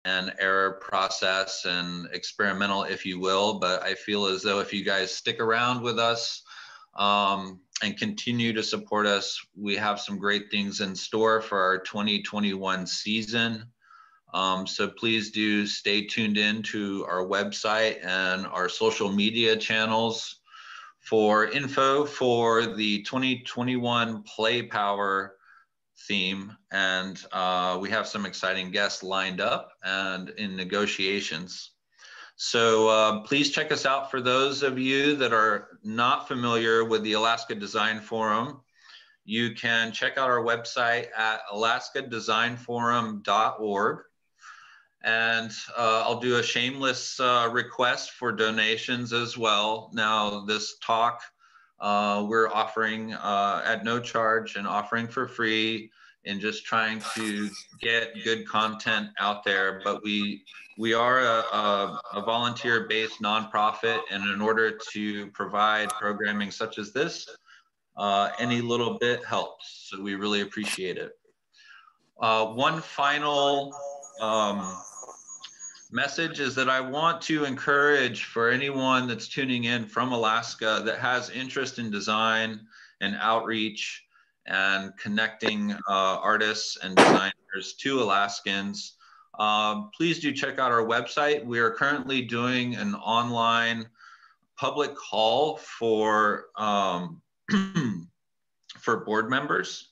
and error process and experimental, if you will. But I feel as though if you guys stick around with us and continue to support us, we have some great things in store for our 2021 season. So please do stay tuned in to our website and our social media channels for info for the 2021 Play Power theme. And we have some exciting guests lined up and in negotiations. So please check us out. For those of you that are not familiar with the Alaska Design Forum, you can check out our website at alaskadesignforum.org. And I'll do a shameless request for donations as well. Now, this talk we're offering at no charge and offering for free, and just trying to get good content out there. But we are a volunteer-based nonprofit, and in order to provide programming such as this, any little bit helps. So we really appreciate it. One final message is that I want to encourage for anyone that's tuning in from Alaska that has interest in design and outreach and connecting artists and designers to Alaskans. Please do check out our website. We are currently doing an online public call for board members.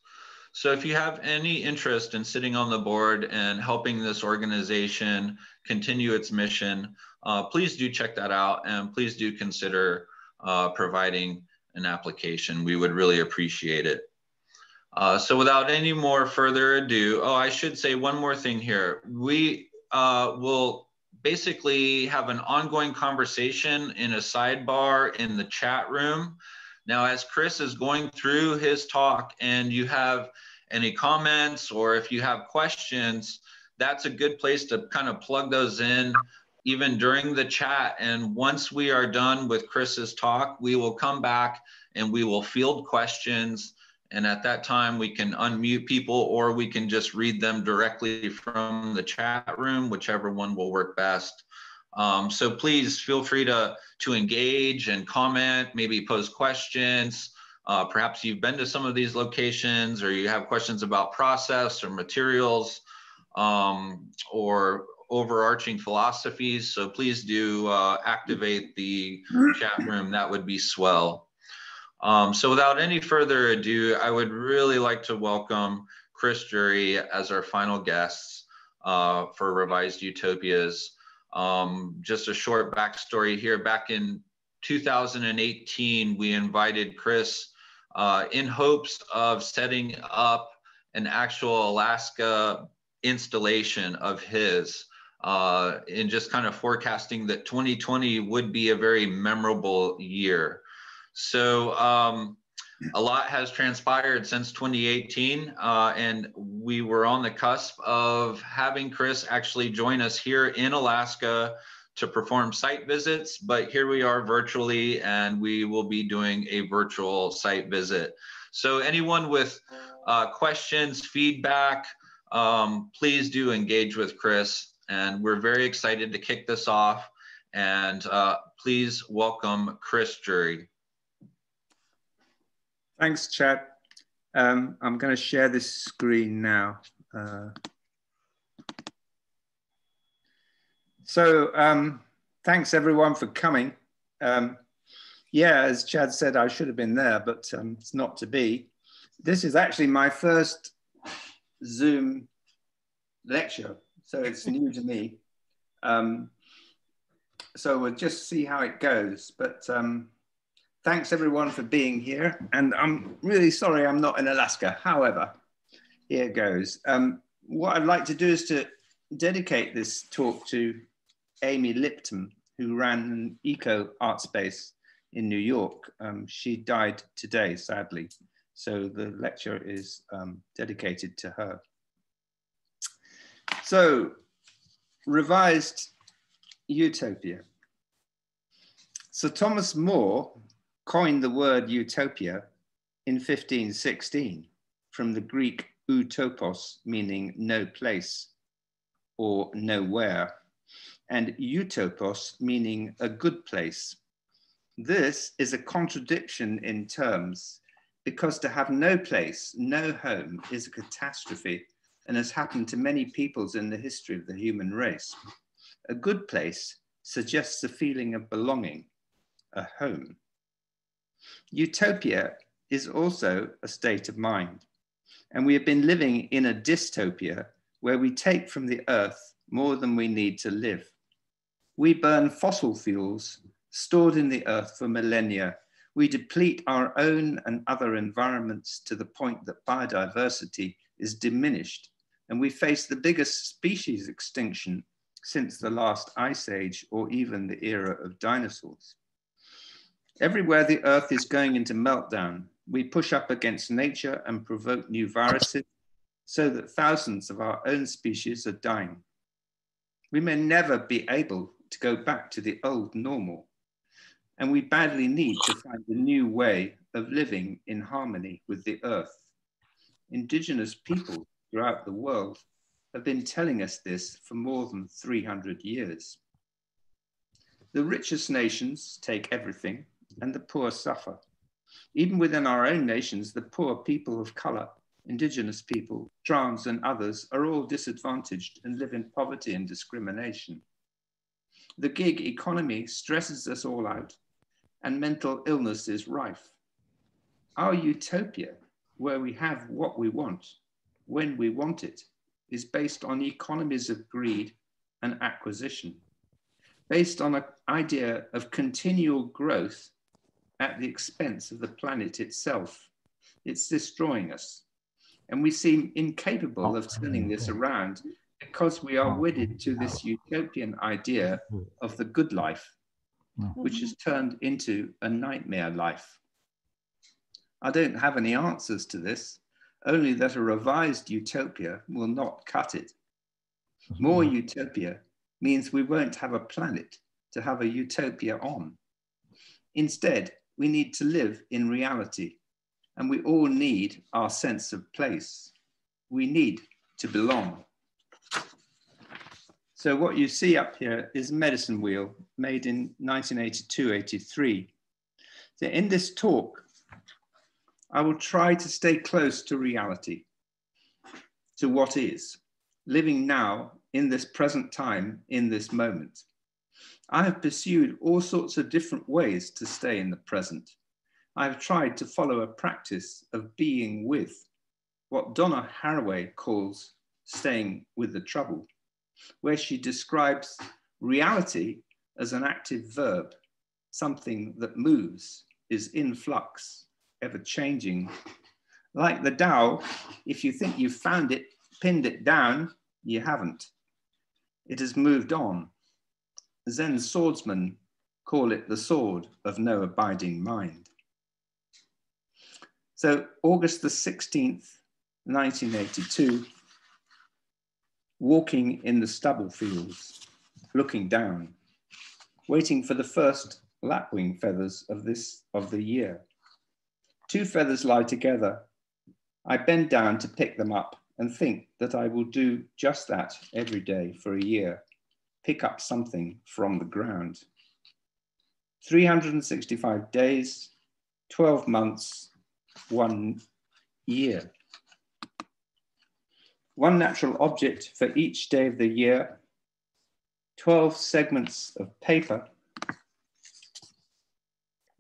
So if you have any interest in sitting on the board and helping this organization continue its mission, please do check that out, and please do consider providing an application. We would really appreciate it. So without any more further ado, I should say one more thing here. We will basically have an ongoing conversation in a sidebar in the chat room. Now, as Chris is going through his talk and you have any comments or if you have questions, that's a good place to kind of plug those in even during the chat. And once we are done with Chris's talk, we will come back and we will field questions. And at that time, we can unmute people or we can just read them directly from the chat room, whichever one will work best. So please feel free to engage and comment, maybe pose questions. Perhaps you've been to some of these locations or you have questions about process or materials or overarching philosophies. So please do activate the chat room. That would be swell. So without any further ado, I would really like to welcome Chris Drury as our final guest for Revised Utopias. Just a short backstory here. Back in 2018, we invited Chris in hopes of setting up an actual Alaska installation of his, and just kind of forecasting that 2020 would be a very memorable year. So a lot has transpired since 2018, and we were on the cusp of having Chris actually join us here in Alaska to perform site visits, but here we are virtually, and we will be doing a virtual site visit. So anyone with questions, feedback, please do engage with Chris, and we're very excited to kick this off. And please welcome Chris Drury. Thanks, Chad. I'm going to share this screen now. Thanks everyone for coming. Yeah, as Chad said, I should have been there, but it's not to be. This is actually my first Zoom lecture, so it's new to me. So we'll just see how it goes. But thanks everyone for being here. And I'm really sorry I'm not in Alaska. However, here goes. What I'd like to do is to dedicate this talk to Amy Lipton, who ran an eco art space in New York. She died today, sadly. So the lecture is dedicated to her. So, Revised Utopia. Sir Thomas More coined the word utopia in 1516 from the Greek utopos, meaning no place, or nowhere, and utopos meaning a good place. This is a contradiction in terms, because to have no place, no home, is a catastrophe and has happened to many peoples in the history of the human race. A good place suggests a feeling of belonging, a home. Utopia is also a state of mind, and we have been living in a dystopia where we take from the earth more than we need to live. We burn fossil fuels stored in the earth for millennia. We deplete our own and other environments to the point that biodiversity is diminished, and we face the biggest species extinction since the last ice age or even the era of dinosaurs. Everywhere the earth is going into meltdown, we push up against nature and provoke new viruses so that thousands of our own species are dying. We may never be able to go back to the old normal, and we badly need to find a new way of living in harmony with the earth. Indigenous people throughout the world have been telling us this for more than 300 years. The richest nations take everything and the poor suffer. Even within our own nations, the poor people of color, indigenous people, trans and others are all disadvantaged and live in poverty and discrimination. The gig economy stresses us all out and mental illness is rife. Our utopia, where we have what we want, when we want it, is based on economies of greed and acquisition, based on an idea of continual growth at the expense of the planet itself. It's destroying us. And we seem incapable of turning this around because we are wedded to this utopian idea of the good life, which has turned into a nightmare life. I don't have any answers to this, only that a revised utopia will not cut it. More utopia means we won't have a planet to have a utopia on. Instead, we need to live in reality, and we all need our sense of place. We need to belong. So what you see up here is a medicine wheel made in 1982-83. So in this talk, I will try to stay close to reality, to what is, living now in this present time, in this moment. I have pursued all sorts of different ways to stay in the present. I have tried to follow a practice of being with, what Donna Haraway calls staying with the trouble, where she describes reality as an active verb, something that moves, is in flux, ever changing. Like the Tao, if you think you've found it, pinned it down, you haven't. It has moved on. Zen swordsmen call it the sword of no abiding mind. So August the 16th, 1982, walking in the stubble fields, looking down, waiting for the first lapwing feathers of the year. 2 feathers lie together. I bend down to pick them up and think that I will do just that every day for a year, pick up something from the ground. 365 days, 12 months, 1 year. 1 natural object for each day of the year, 12 segments of paper,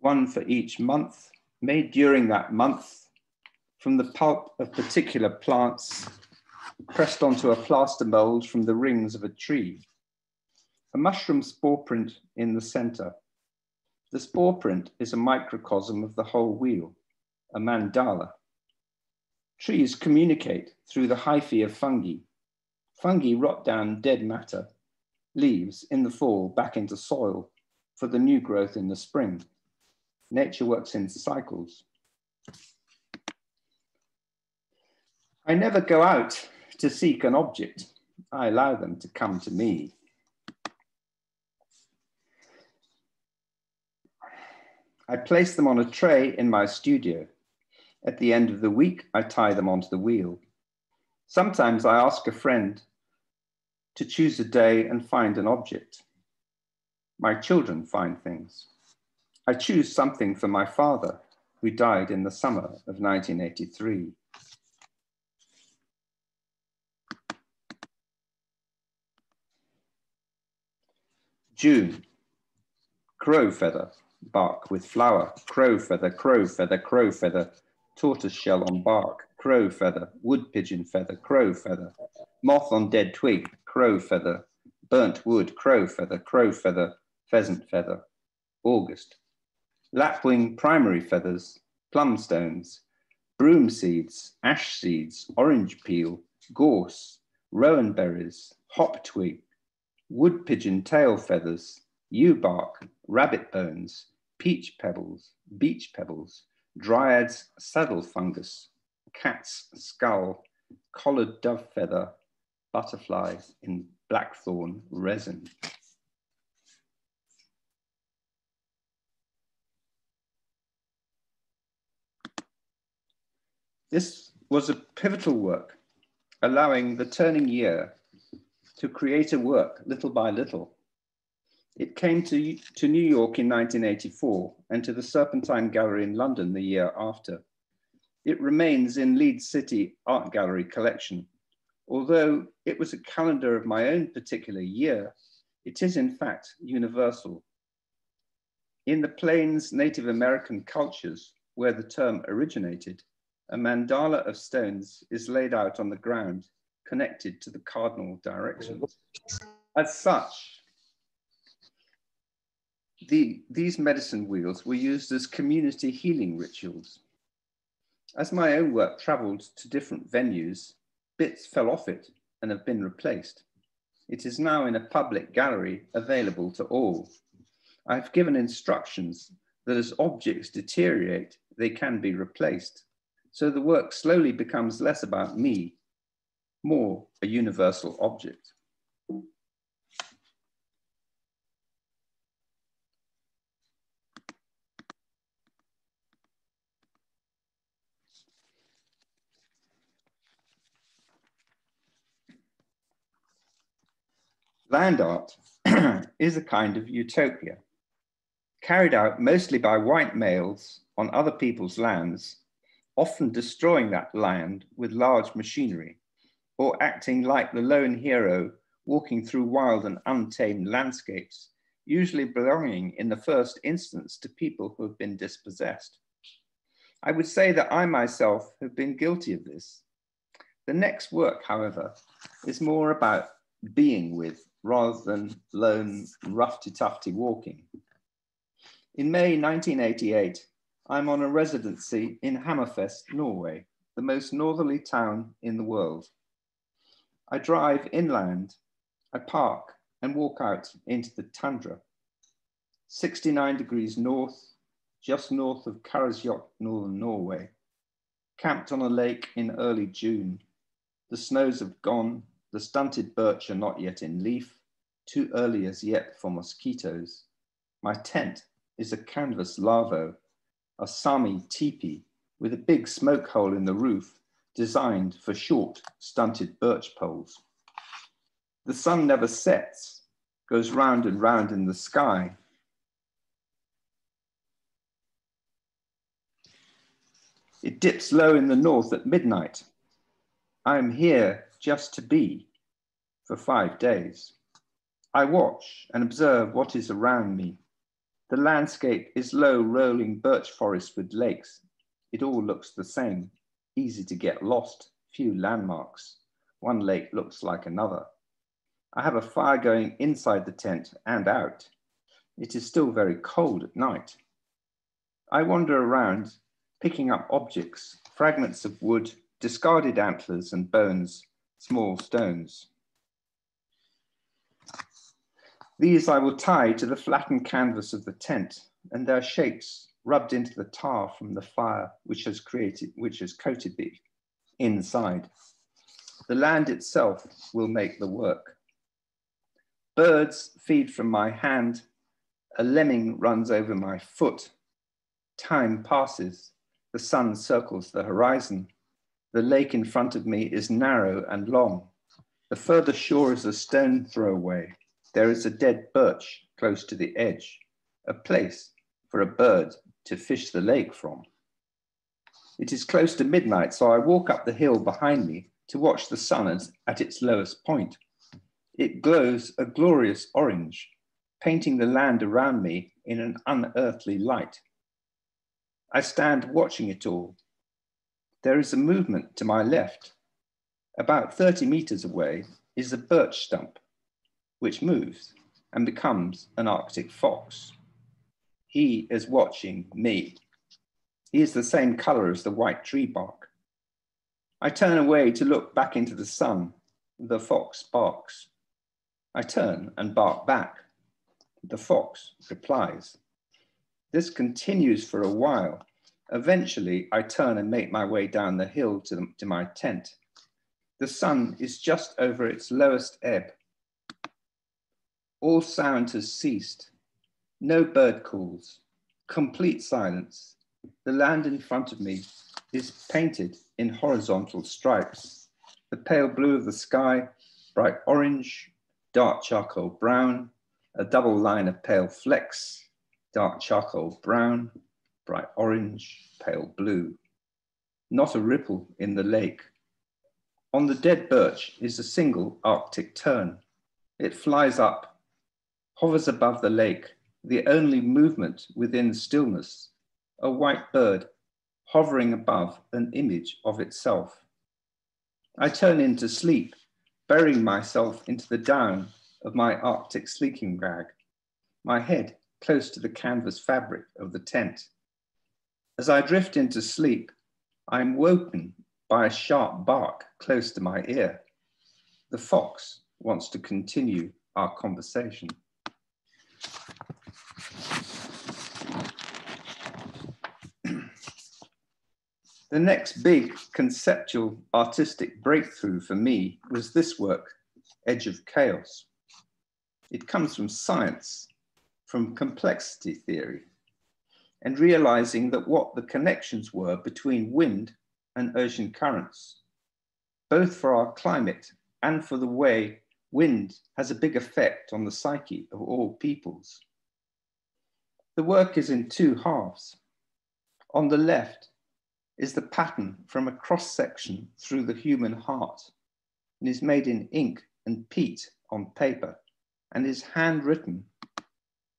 1 for each month, made during that month from the pulp of particular plants, pressed onto a plaster mold from the rings of a tree. A mushroom spore print in the center. The spore print is a microcosm of the whole wheel, a mandala. Trees communicate through the hyphae of fungi. Fungi rot down dead matter, leaves in the fall back into soil for the new growth in the spring. Nature works in cycles. I never go out to seek an object. I allow them to come to me. I place them on a tray in my studio. At the end of the week, I tie them onto the wheel. Sometimes I ask a friend to choose a day and find an object. My children find things. I choose something for my father, who died in the summer of 1983. June, crow feather, bark with flower, crow feather, crow feather, crow feather, tortoise shell on bark, crow feather, wood pigeon feather, crow feather, moth on dead twig, crow feather, burnt wood, crow feather, pheasant feather. August, lapwing primary feathers, plum stones, broom seeds, ash seeds, orange peel, gorse, rowan berries, hop twig, wood pigeon tail feathers, yew bark, rabbit bones, peach pebbles, beach pebbles, dryad's saddle fungus, cat's skull, collared dove feather, butterfly in blackthorn resin. This was a pivotal work, allowing the turning year to create a work little by little. It came to New York in 1984 and to the Serpentine Gallery in London the year after. It remains in Leeds City Art Gallery collection. Although it was a calendar of my own particular year, it is in fact universal. In the Plains Native American cultures where the term originated, a mandala of stones is laid out on the ground connected to the cardinal directions. As such, these medicine wheels were used as community healing rituals. As my own work traveled to different venues, bits fell off it and have been replaced. It is now in a public gallery available to all. I've given instructions that as objects deteriorate, they can be replaced. So the work slowly becomes less about me, more a universal object. Land art is a kind of utopia, carried out mostly by white males on other people's lands, often destroying that land with large machinery, or acting like the lone hero walking through wild and untamed landscapes, usually belonging in the first instance to people who have been dispossessed. I would say that I myself have been guilty of this. The next work, however, is more about being with rather than lone roughy-tufty walking. In May 1988, I'm on a residency in Hammerfest, Norway, the most northerly town in the world. I drive inland, I park and walk out into the tundra. 69 degrees north, just north of Karasjok, northern Norway. Camped on a lake in early June. The snows have gone, the stunted birch are not yet in leaf, too early as yet for mosquitoes. My tent is a canvas lavo, a Sami teepee with a big smoke hole in the roof designed for short, stunted birch poles. The sun never sets, goes round and round in the sky. It dips low in the north at midnight. I am here just to be for 5 days. I watch and observe what is around me. The landscape is low, rolling birch forest with lakes. It all looks the same, easy to get lost, few landmarks. One lake looks like another. I have a fire going inside the tent and out. It is still very cold at night. I wander around, picking up objects, fragments of wood, discarded antlers and bones, small stones. These I will tie to the flattened canvas of the tent, and their shapes rubbed into the tar from the fire which has coated the inside. The land itself will make the work. Birds feed from my hand. A lemming runs over my foot. Time passes. The sun circles the horizon. The lake in front of me is narrow and long. The further shore is a stone throw away. There is a dead birch close to the edge, a place for a bird to fish the lake from. It is close to midnight, so I walk up the hill behind me to watch the sun at its lowest point. It glows a glorious orange, painting the land around me in an unearthly light. I stand watching it all. There is a movement to my left. About 30 meters away is a birch stump, which moves and becomes an Arctic fox. He is watching me. He is the same color as the white tree bark. I turn away to look back into the sun. The fox barks. I turn and bark back. The fox replies. This continues for a while. Eventually, I turn and make my way down the hill to my tent. The sun is just over its lowest ebb. All sound has ceased. No bird calls. Complete silence. The land in front of me is painted in horizontal stripes. The pale blue of the sky, bright orange, dark charcoal brown, a double line of pale flecks, dark charcoal brown, bright orange, pale blue. Not a ripple in the lake. On the dead birch is a single Arctic tern. It flies up, hovers above the lake, the only movement within stillness, a white bird hovering above an image of itself. I turn into sleep, burying myself into the down of my Arctic sleeping bag, my head close to the canvas fabric of the tent. As I drift into sleep, I am woken by a sharp bark close to my ear. The fox wants to continue our conversation. The next big conceptual artistic breakthrough for me was this work, Edge of Chaos. It comes from science, from complexity theory, and realizing that what the connections were between wind and ocean currents, both for our climate and for the way wind has a big effect on the psyche of all peoples. The work is in two halves. On the left is the pattern from a cross-section through the human heart and is made in ink and peat on paper and is handwritten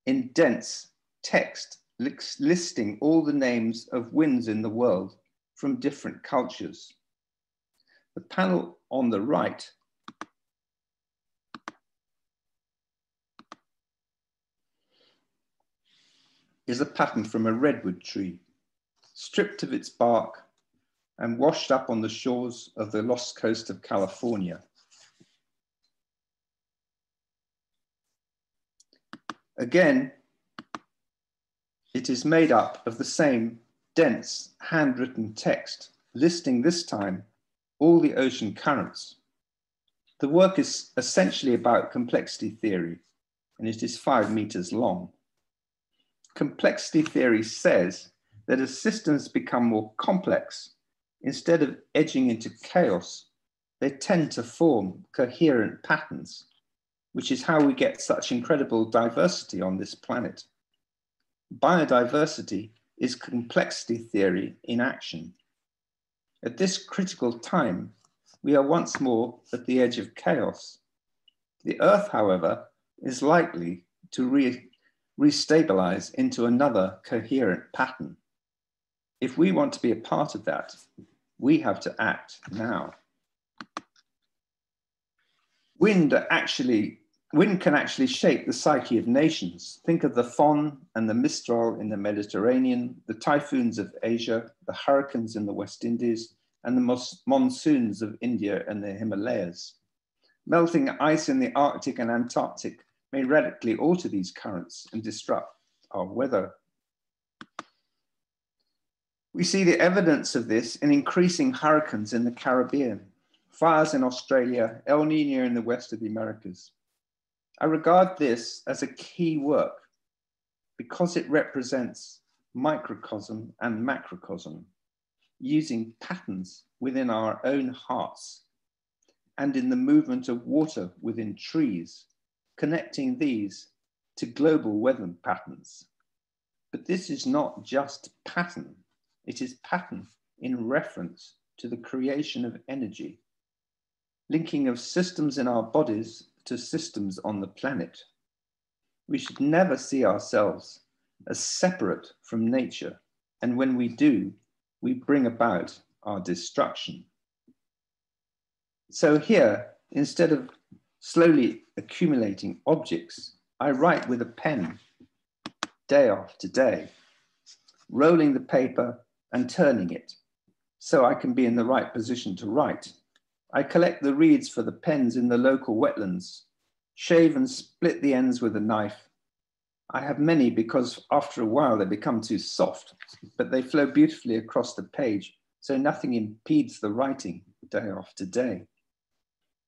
in dense text listing all the names of winds in the world from different cultures. The panel on the right is a pattern from a redwood tree, stripped of its bark and washed up on the shores of the lost coast of California. Again, it is made up of the same dense handwritten text, listing this time all the ocean currents. The work is essentially about complexity theory, and it is 5 meters long. Complexity theory says that as systems become more complex, instead of edging into chaos, they tend to form coherent patterns, which is how we get such incredible diversity on this planet. Biodiversity is complexity theory in action. At this critical time, we are once more at the edge of chaos. The Earth, however, is likely to restabilize into another coherent pattern. If we want to be a part of that, we have to act now. Wind can actually shape the psyche of nations. Think of the Fon and the Mistral in the Mediterranean, the typhoons of Asia, the hurricanes in the West Indies, and the monsoons of India and the Himalayas. Melting ice in the Arctic and Antarctic may radically alter these currents and disrupt our weather. We see the evidence of this in increasing hurricanes in the Caribbean, fires in Australia, El Nino in the west of the Americas. I regard this as a key work because it represents microcosm and macrocosm, using patterns within our own hearts and in the movement of water within trees, connecting these to global weather patterns. But this is not just pattern, it is pattern in reference to the creation of energy, linking of systems in our bodies to systems on the planet. We should never see ourselves as separate from nature, and when we do, we bring about our destruction. So here, instead of slowly accumulating objects, I write with a pen, day after day, rolling the paper and turning it, so I can be in the right position to write. I collect the reeds for the pens in the local wetlands, shave and split the ends with a knife. I have many because after a while they become too soft, but they flow beautifully across the page, so nothing impedes the writing day after day.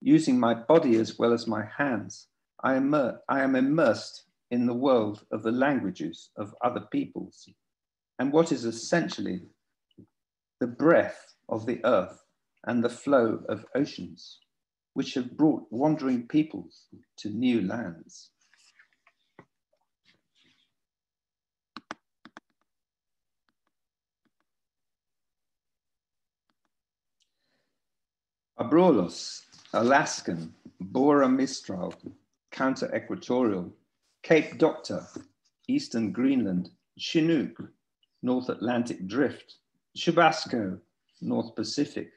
Using my body as well as my hands, I am immersed in the world of the languages of other peoples, and what is essentially the breath of the earth and the flow of oceans, which have brought wandering peoples to new lands. Abrolhos, Alaskan, Bora Mistral, counter-equatorial, Cape Doctor, Eastern Greenland, Chinook, North Atlantic Drift, Chubasco, North Pacific,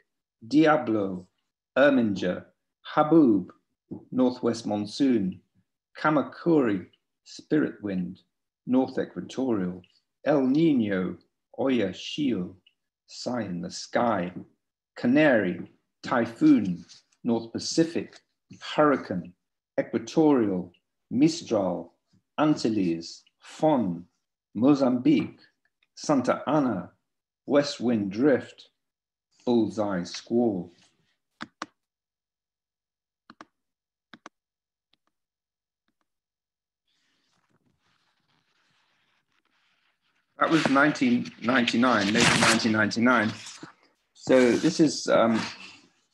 Diablo, Erminger, Haboob, Northwest Monsoon, Kamakuri, Spirit Wind, North Equatorial, El Nino, Oya Shio, Sigh in the Sky, Canary, Typhoon, North Pacific, Hurricane, Equatorial, Mistral, Antilles, Fon, Mozambique, Santa Ana, West Wind Drift, Bullseye Squall. That was 1999, later 1999. So this is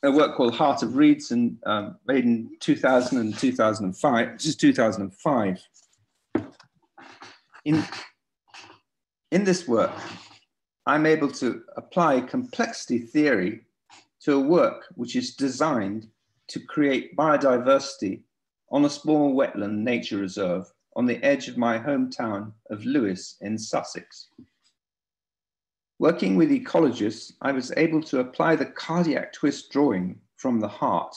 a work called Heart of Reeds, and made in 2000 and 2005. This is 2005. In this work, I'm able to apply complexity theory to a work which is designed to create biodiversity on a small wetland nature reserve on the edge of my hometown of Lewes in Sussex. Working with ecologists, I was able to apply the cardiac twist drawing from the heart.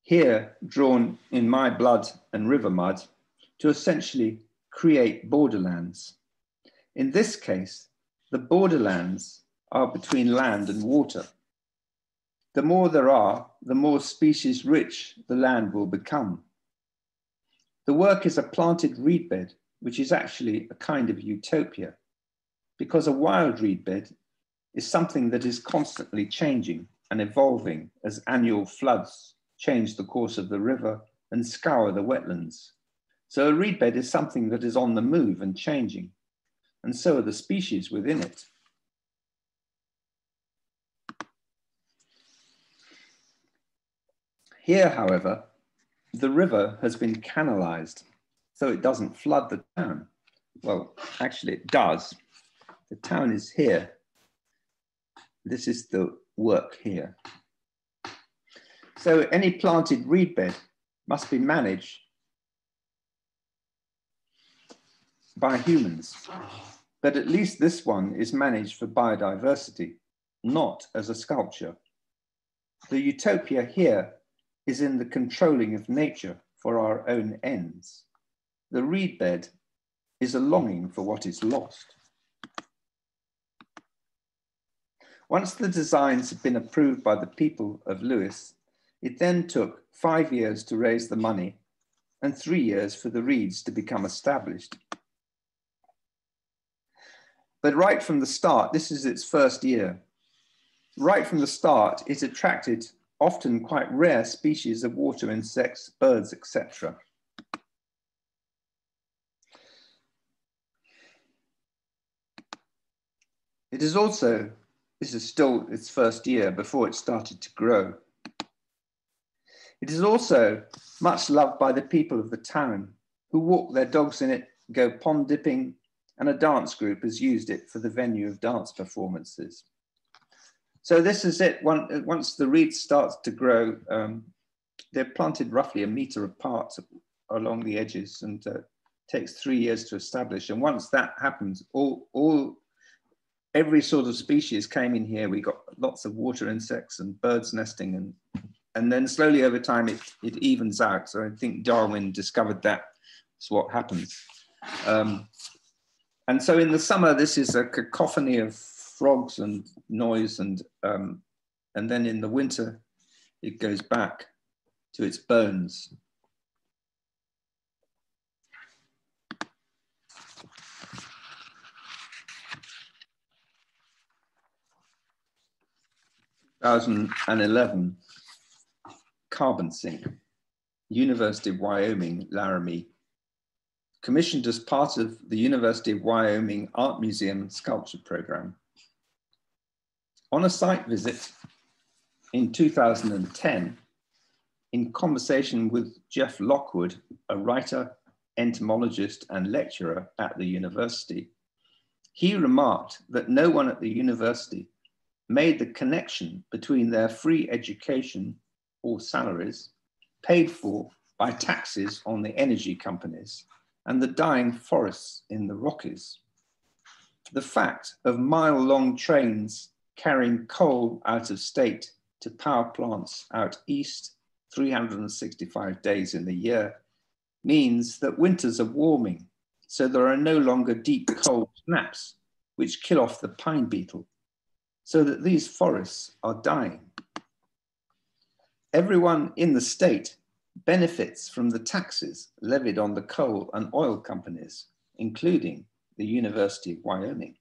Here, drawn in my blood and river mud, to essentially create borderlands. In this case, the borderlands are between land and water. The more there are, the more species rich the land will become. The work is a planted reed bed, which is actually a kind of utopia, because a wild reed bed is something that is constantly changing and evolving as annual floods change the course of the river and scour the wetlands. So a reed bed is something that is on the move and changing, and so are the species within it. Here, however, the river has been canalized, so it doesn't flood the town. Well, actually it does. The town is here. This is the work here. So any planted reed bed must be managed by humans. But at least this one is managed for biodiversity, not as a sculpture. The utopia here is in the controlling of nature for our own ends. The reed bed is a longing for what is lost. Once the designs had been approved by the people of Lewes, it then took 5 years to raise the money and 3 years for the reeds to become established. But right from the start, this is its first year. Right from the start, it attracted often quite rare species of water insects, birds, etc. It is also This is still its first year before it started to grow. It is also much loved by the people of the town who walk their dogs in it, go pond dipping, and a dance group has used it for the venue of dance performances. So this is it. Once the reeds start to grow, they're planted roughly 1 meter apart along the edges, and takes 3 years to establish. And once that happens, every sort of species came in here. We got lots of water insects and birds nesting, and then slowly over time it evens out. So I think Darwin discovered that's what happens. And so in the summer, this is a cacophony of frogs and noise, and then in the winter, it goes back to its bones. In 2011, carbon sink, University of Wyoming, Laramie, commissioned as part of the University of Wyoming Art Museum sculpture program. On a site visit in 2010, in conversation with Jeff Lockwood, a writer, entomologist, and lecturer at the university, he remarked that no one at the university made the connection between their free education or salaries paid for by taxes on the energy companies and the dying forests in the Rockies. The fact of mile-long trains carrying coal out of state to power plants out east 365 days in the year means that winters are warming, so there are no longer deep cold snaps which kill off the pine beetle, so that these forests are dying. Everyone in the state benefits from the taxes levied on the coal and oil companies, including the University of Wyoming.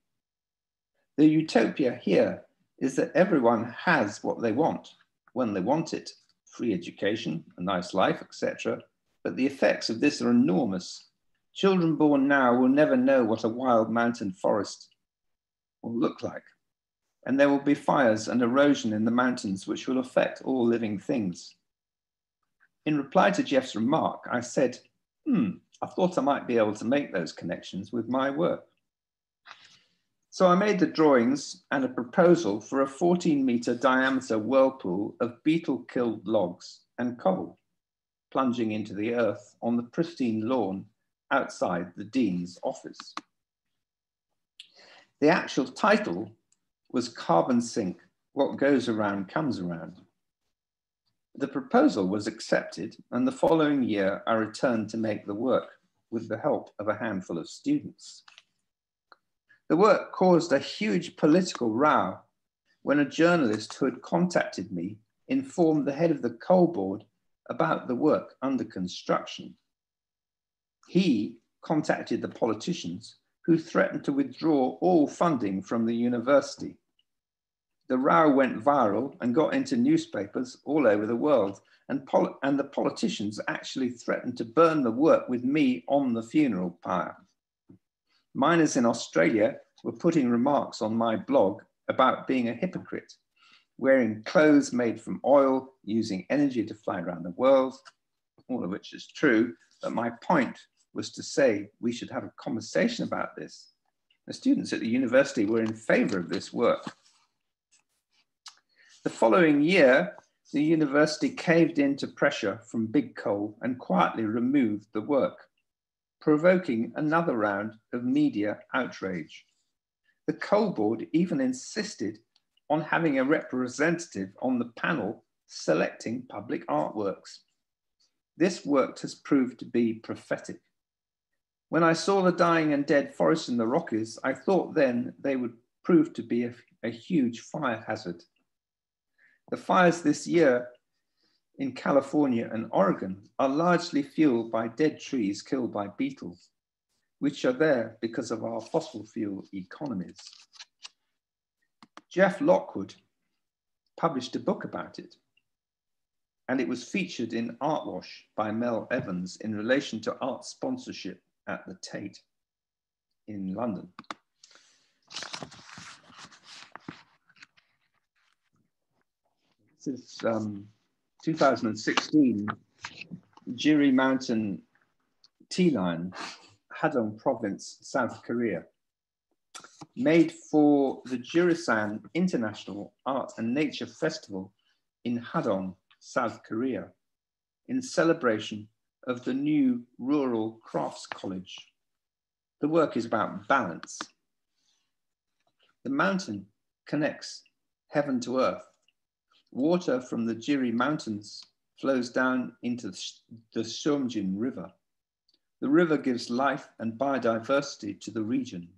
The utopia here is that everyone has what they want when they want it, free education, a nice life, etc. But the effects of this are enormous. Children born now will never know what a wild mountain forest will look like. And there will be fires and erosion in the mountains which will affect all living things. In reply to Jeff's remark, I said, I thought I might be able to make those connections with my work. So I made the drawings and a proposal for a 14-meter diameter whirlpool of beetle-killed logs and coal plunging into the earth on the pristine lawn outside the dean's office. The actual title was Carbon Sink, What Goes Around Comes Around. The proposal was accepted, and the following year I returned to make the work with the help of a handful of students. The work caused a huge political row when a journalist who had contacted me informed the head of the coal board about the work under construction. He contacted the politicians who threatened to withdraw all funding from the university. The row went viral and got into newspapers all over the world, and the politicians actually threatened to burn the work with me on the funeral pyre. Miners in Australia were putting remarks on my blog about being a hypocrite, wearing clothes made from oil, using energy to fly around the world, all of which is true, but my point was to say we should have a conversation about this. The students at the university were in favor of this work. The following year, the university caved into pressure from big coal and quietly removed the work, provoking another round of media outrage. The coal board even insisted on having a representative on the panel selecting public artworks. This work has proved to be prophetic. When I saw the dying and dead forests in the Rockies, I thought then they would prove to be a huge fire hazard. The fires this year in California and Oregon are largely fueled by dead trees killed by beetles, which are there because of our fossil fuel economies. Jeff Lockwood published a book about it, and it was featured in Artwash by Mel Evans in relation to art sponsorship at the Tate in London. This is 2016, Drury Mountain tea line, Hadong Province, South Korea. Made for the Jurisan International Art and Nature Festival in Hadong, South Korea, in celebration of the new Rural Crafts College. The work is about balance. The mountain connects heaven to earth. Water from the Drury Mountains flows down into the Seomjin River. The river gives life and biodiversity to the region.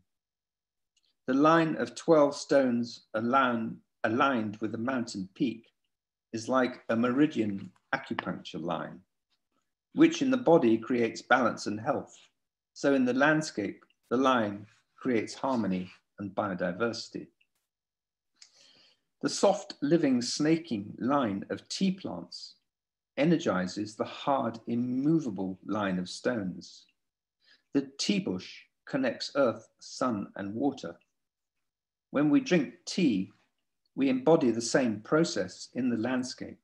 The line of 12 stones aligned with the mountain peak is like a meridian acupuncture line, which in the body creates balance and health. So in the landscape, the line creates harmony and biodiversity. The soft living snaking line of tea plants energizes the hard immovable line of stones. The tea bush connects earth, sun, and water. When we drink tea, we embody the same process in the landscape.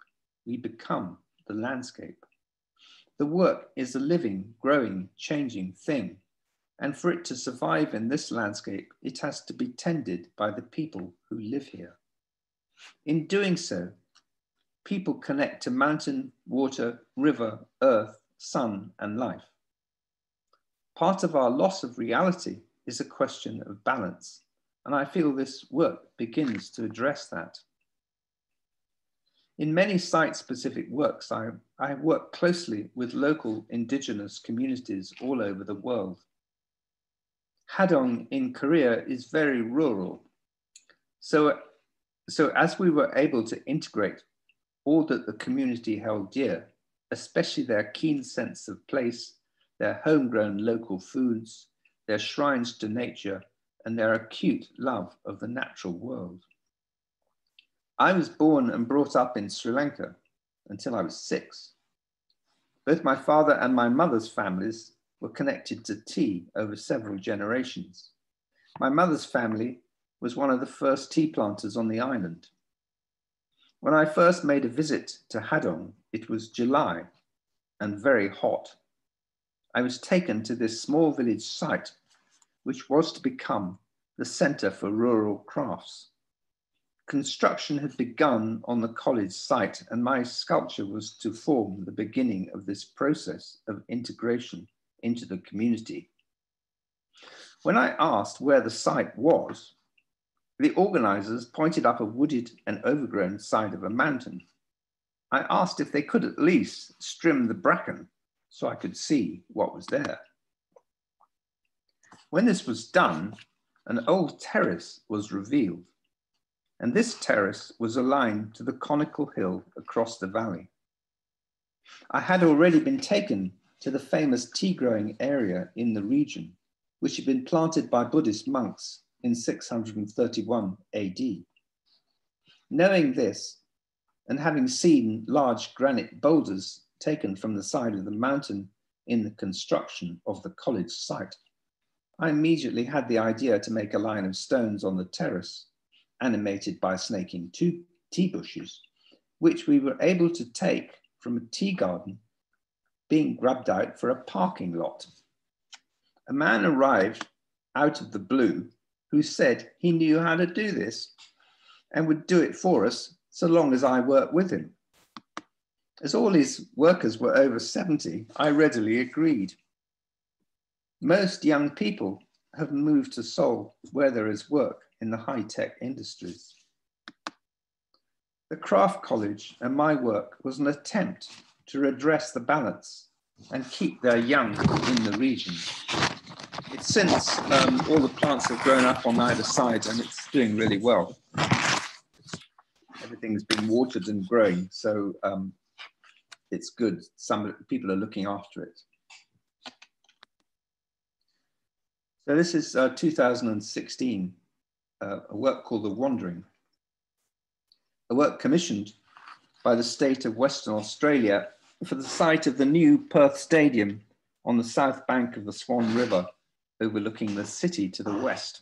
We become the landscape. The work is a living, growing, changing thing. And for it to survive in this landscape, it has to be tended by the people who live here. In doing so, people connect to mountain, water, river, earth, sun, and life. Part of our loss of reality is a question of balance, and I feel this work begins to address that. In many site-specific works, I work closely with local indigenous communities all over the world. Hadong in Korea is very rural. So as we were able to integrate all that the community held dear, especially their keen sense of place, their homegrown local foods, their shrines to nature, and their acute love of the natural world. I was born and brought up in Sri Lanka until I was 6. Both my father and my mother's families were connected to tea over several generations. My mother's family was one of the first tea planters on the island. When I first made a visit to Hadong, it was July and very hot. I was taken to this small village site, which was to become the center for rural crafts. Construction had begun on the college site, and my sculpture was to form the beginning of this process of integration into the community. When I asked where the site was, the organizers pointed up a wooded and overgrown side of a mountain. I asked if they could at least trim the bracken so I could see what was there. When this was done, an old terrace was revealed, and this terrace was aligned to the conical hill across the valley. I had already been taken to the famous tea growing area in the region, which had been planted by Buddhist monks in 631 AD. Knowing this, and having seen large granite boulders taken from the side of the mountain in the construction of the college site, I immediately had the idea to make a line of stones on the terrace, animated by snaking tea bushes, which we were able to take from a tea garden being grubbed out for a parking lot. A man arrived out of the blue who said he knew how to do this and would do it for us so long as I worked with him. As all his workers were over 70, I readily agreed. Most young people have moved to Seoul, where there is work in the high-tech industries. The craft college and my work was an attempt to redress the balance and keep their young in the region. It's since all the plants have grown up on either side, and it's doing really well. Everything's been watered and growing, so it's good. Some people are looking after it. So this is 2016, a work called The Wandering, a work commissioned by the state of Western Australia for the site of the new Perth Stadium on the south bank of the Swan River, overlooking the city to the west.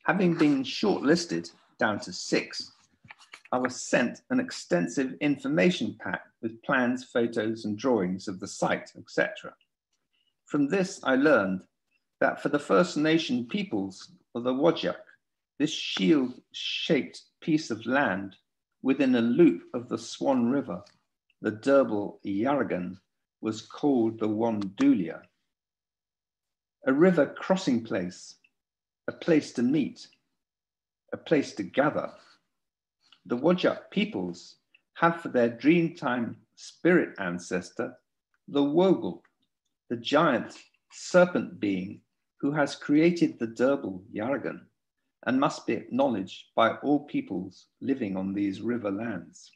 Having been shortlisted down to 6, I was sent an extensive information pack with plans, photos, and drawings of the site, etc. From this, I learned that for the First Nation peoples of the Whadjuk, this shield-shaped piece of land within a loop of the Swan River, the Derble Yarragon, was called the Wandulia, a river crossing place, a place to meet, a place to gather. The Whadjuk peoples have for their Dreamtime spirit ancestor the Woggle, the giant serpent being who has created the Derble Yarragon and must be acknowledged by all peoples living on these river lands.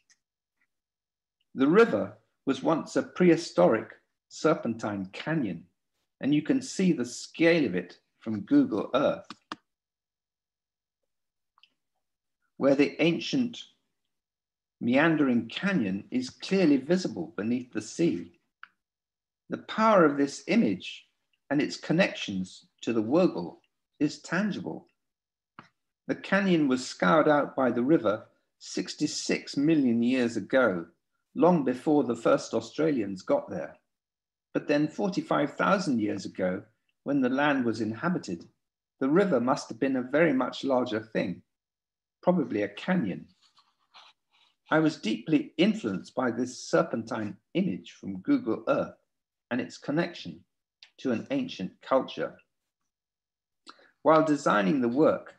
The river was once a prehistoric serpentine canyon, and you can see the scale of it from Google Earth, where the ancient meandering canyon is clearly visible beneath the sea. The power of this image and its connections to the Woggle is tangible. The canyon was scoured out by the river 66 million years ago, long before the first Australians got there. But then 45,000 years ago, when the land was inhabited, the river must have been a very much larger thing, probably a canyon. I was deeply influenced by this serpentine image from Google Earth and its connection to an ancient culture. While designing the work,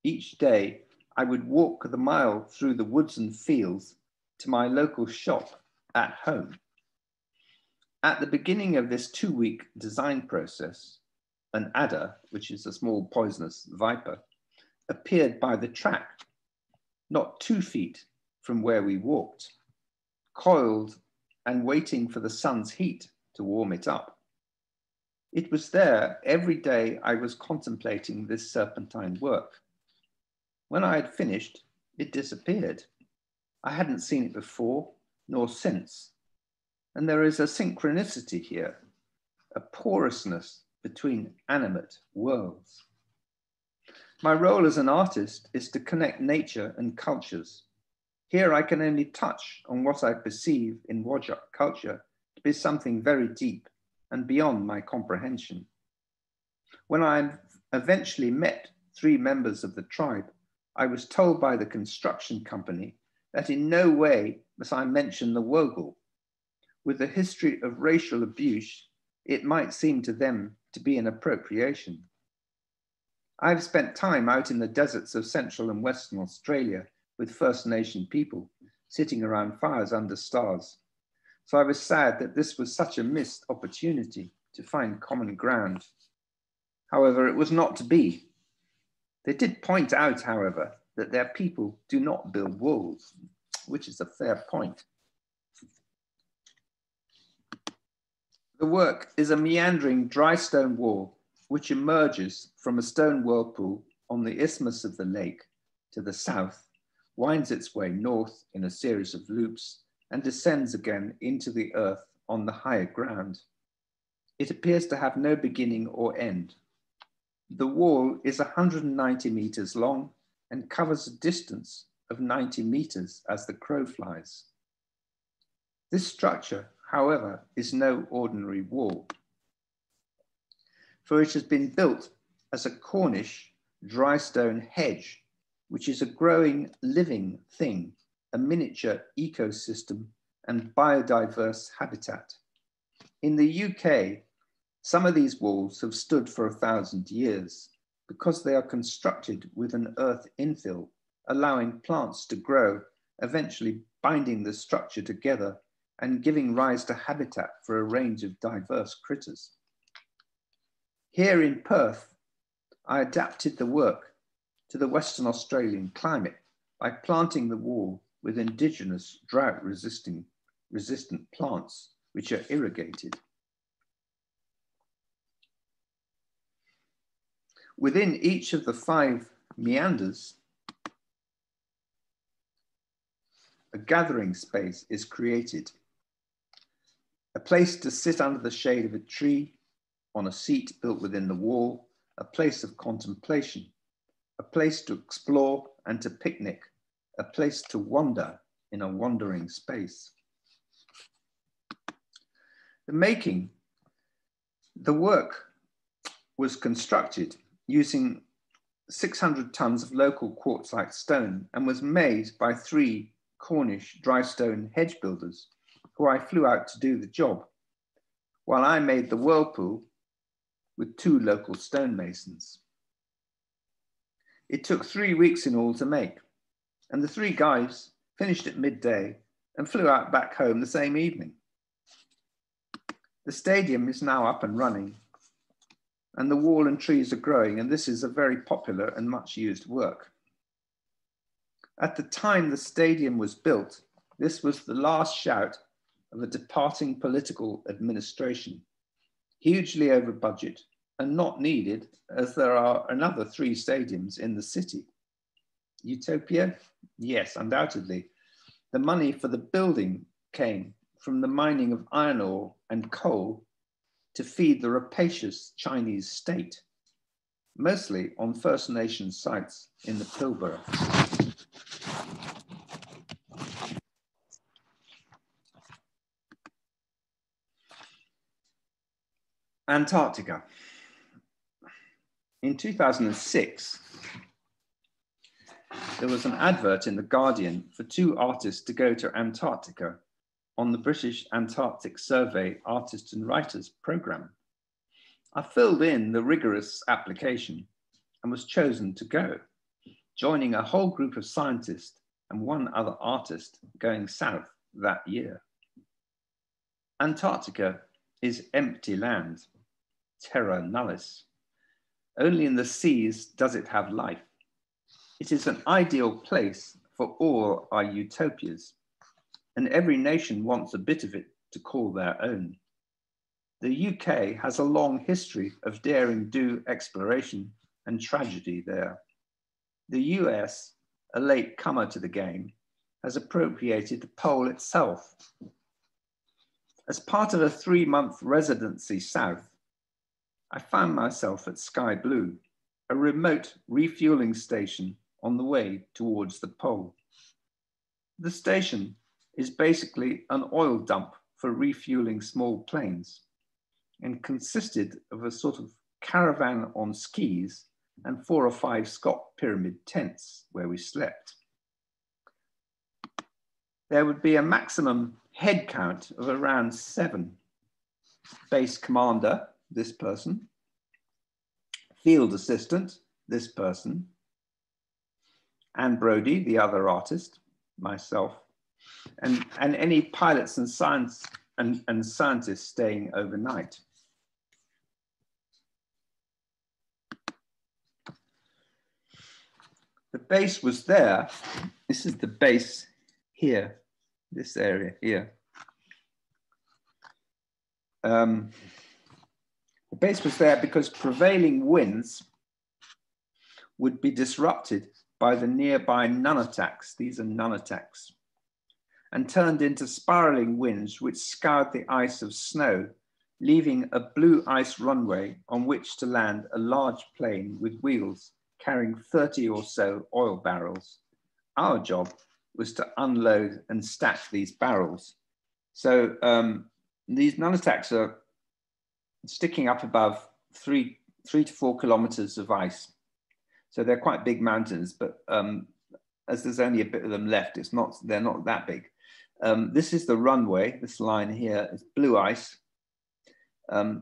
each day I would walk the mile through the woods and fields to my local shop at home. At the beginning of this 2-week design process, an adder, which is a small poisonous viper, appeared by the track, not 2 feet from where we walked, coiled and waiting for the sun's heat to warm it up. It was there every day I was contemplating this serpentine work. When I had finished, it disappeared. I hadn't seen it before, nor since. And there is a synchronicity here, a porousness between animate worlds. My role as an artist is to connect nature and cultures. Here I can only touch on what I perceive in Whadjuk culture to be something very deep and beyond my comprehension. When I eventually met 3 members of the tribe, I was told by the construction company that in no way must I mention the Woggle. With the history of racial abuse, it might seem to them to be an appropriation. I've spent time out in the deserts of Central and Western Australia with First Nation people, sitting around fires under stars. So I was sad that this was such a missed opportunity to find common ground. However, it was not to be. They did point out, however, that their people do not build walls, which is a fair point. The work is a meandering dry stone wall which emerges from a stone whirlpool on the isthmus of the lake to the south, winds its way north in a series of loops, and descends again into the earth on the higher ground. It appears to have no beginning or end. The wall is 190 meters long and covers a distance of 90 meters as the crow flies. This structure, however, is no ordinary wall, for it has been built as a Cornish dry stone hedge, which is a growing living thing, a miniature ecosystem and biodiverse habitat. In the UK, some of these walls have stood for 1,000 years because they are constructed with an earth infill, allowing plants to grow, eventually binding the structure together and giving rise to habitat for a range of diverse critters. Here in Perth, I adapted the work to the Western Australian climate by planting the wall with indigenous drought-resistant plants, which are irrigated. Within each of the 5 meanders, a gathering space is created, a place to sit under the shade of a tree, on a seat built within the wall, a place of contemplation, a place to explore and to picnic, a place to wander in a wandering space. The work was constructed using 600 tons of local quartzite stone and was made by 3 Cornish dry stone hedge builders who I flew out to do the job, while I made the whirlpool with 2 local stonemasons. It took 3 weeks in all to make, and the 3 guys finished at midday and flew out back home the same evening. The stadium is now up and running, and the wall and trees are growing, and this is a very popular and much used work. At the time the stadium was built, this was the last shout of a departing political administration, hugely over budget and not needed, as there are another 3 stadiums in the city. Utopia? Yes, undoubtedly. The money for the building came from the mining of iron ore and coal to feed the rapacious Chinese state, mostly on First Nations sites in the Pilbara. Antarctica. In 2006, there was an advert in The Guardian for 2 artists to go to Antarctica on the British Antarctic Survey Artists and Writers programme. I filled in the rigorous application and was chosen to go, joining a whole group of scientists and 1 other artist going south that year. Antarctica is empty land, terra nullis. Only in the seas does it have life. It is an ideal place for all our utopias, and every nation wants a bit of it to call their own. The UK has a long history of daring-do exploration and tragedy there. The US, a late comer to the game, has appropriated the pole itself. As part of a 3-month residency south, I found myself at Sky Blue, a remote refueling station on the way towards the pole. The station is basically an oil dump for refueling small planes and consisted of a sort of caravan on skis and 4 or 5 Scott pyramid tents where we slept. There would be a maximum head count of around 7. Base commander, this person. Field assistant, this person. Anne Brodie, the other artist, myself, and any pilots and scientists staying overnight. The base was there. This is the base here, this area here. The base was there because prevailing winds would be disrupted by the nearby nunataks, these are nunataks, and turned into spiraling winds which scoured the ice of snow, leaving a blue ice runway on which to land a large plane with wheels carrying 30 or so oil barrels. Our job was to unload and stack these barrels. So these nunataks are sticking up above 3 to 4 kilometers of ice. So they're quite big mountains, but as there's only a bit of them left, they're not that big. This is the runway, this line here is blue ice,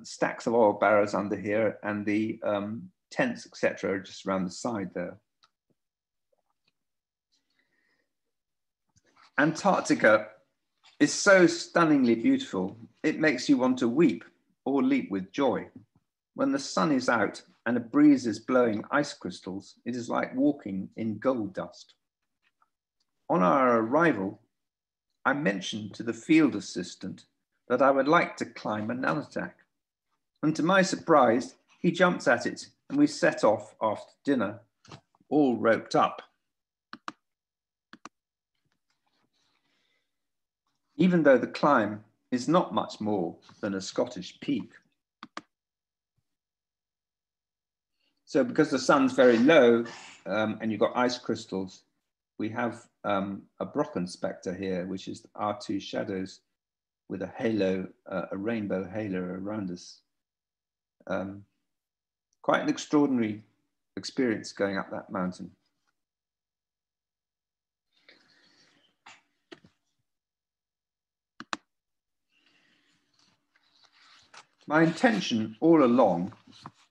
stacks of oil barrels under here, and the tents, etc., are just around the side there. Antarctica is so stunningly beautiful, it makes you want to weep or leap with joy. When the sun is out and a breeze is blowing ice crystals, it is like walking in gold dust. On our arrival, I mentioned to the field assistant that I would like to climb a nunatak. And to my surprise, he jumps at it and we set off after dinner, all roped up. Even though the climb is not much more than a Scottish peak. So because the sun's very low and you've got ice crystals, we have a Brocken spectre here, which is our two shadows with a halo, a rainbow halo around us. Quite an extraordinary experience going up that mountain. My intention all along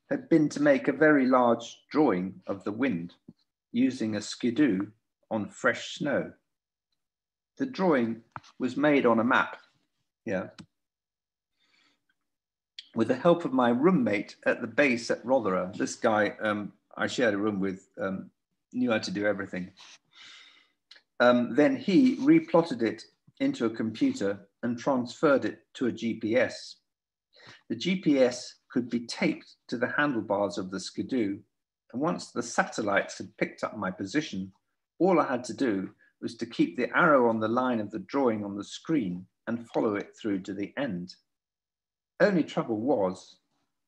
had been to make a very large drawing of the wind using a skidoo on fresh snow. The drawing was made on a map here with the help of my roommate at the base at Rothera. This guy I shared a room with knew how to do everything. Then he replotted it into a computer and transferred it to a GPS. The GPS could be taped to the handlebars of the skidoo, and once the satellites had picked up my position, all I had to do was to keep the arrow on the line of the drawing on the screen and follow it through to the end. Only trouble was,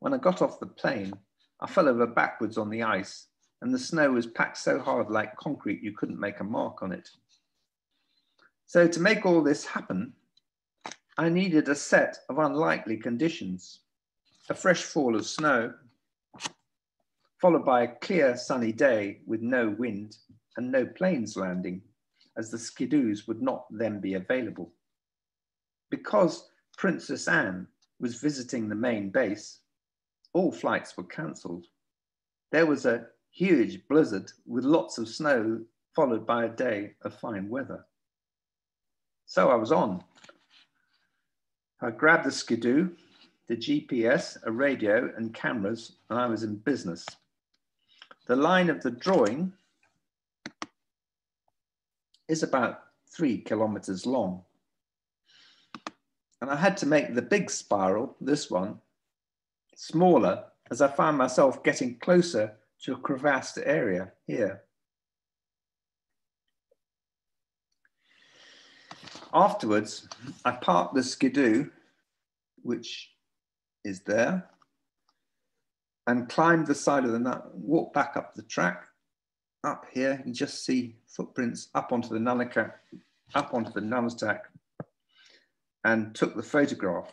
when I got off the plane, I fell over backwards on the ice, and the snow was packed so hard like concrete you couldn't make a mark on it. So to make all this happen, I needed a set of unlikely conditions: a fresh fall of snow, followed by a clear sunny day with no wind and no planes landing, as the skidoos would not then be available. Because Princess Anne was visiting the main base, all flights were cancelled. There was a huge blizzard with lots of snow, followed by a day of fine weather. So I was on. I grabbed the skidoo, the GPS, a radio and cameras, and I was in business. The line of the drawing is about 3 kilometers long. And I had to make the big spiral, this one, smaller as I found myself getting closer to a crevassed area here. Afterwards, I parked the skidoo, which is there, and climbed the side of the mountain, walked back up the track. Up here, you can just see footprints up onto the nullarbor, up onto the nullstack, and took the photograph.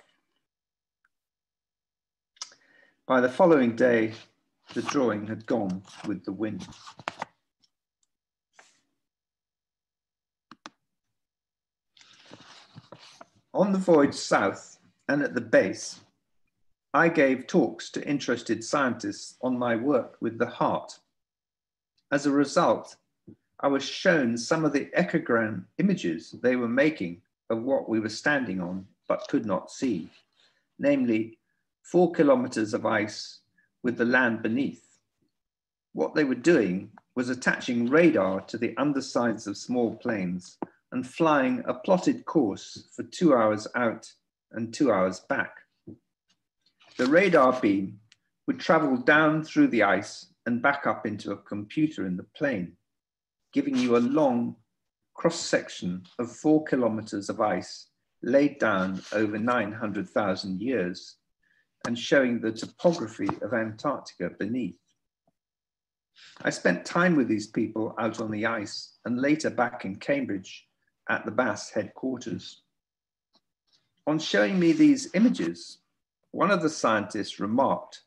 By the following day, the drawing had gone with the wind. On the voyage south and at the base, I gave talks to interested scientists on my work with the heart. As a result, I was shown some of the echogram images they were making of what we were standing on but could not see, namely 4 kilometers of ice with the land beneath. What they were doing was attaching radar to the undersides of small planes and flying a plotted course for 2 hours out and 2 hours back. The radar beam would travel down through the ice and back up into a computer in the plane, giving you a long cross-section of 4 kilometers of ice laid down over 900,000 years and showing the topography of Antarctica beneath. I spent time with these people out on the ice and later back in Cambridge at the BAS headquarters. On showing me these images, one of the scientists remarked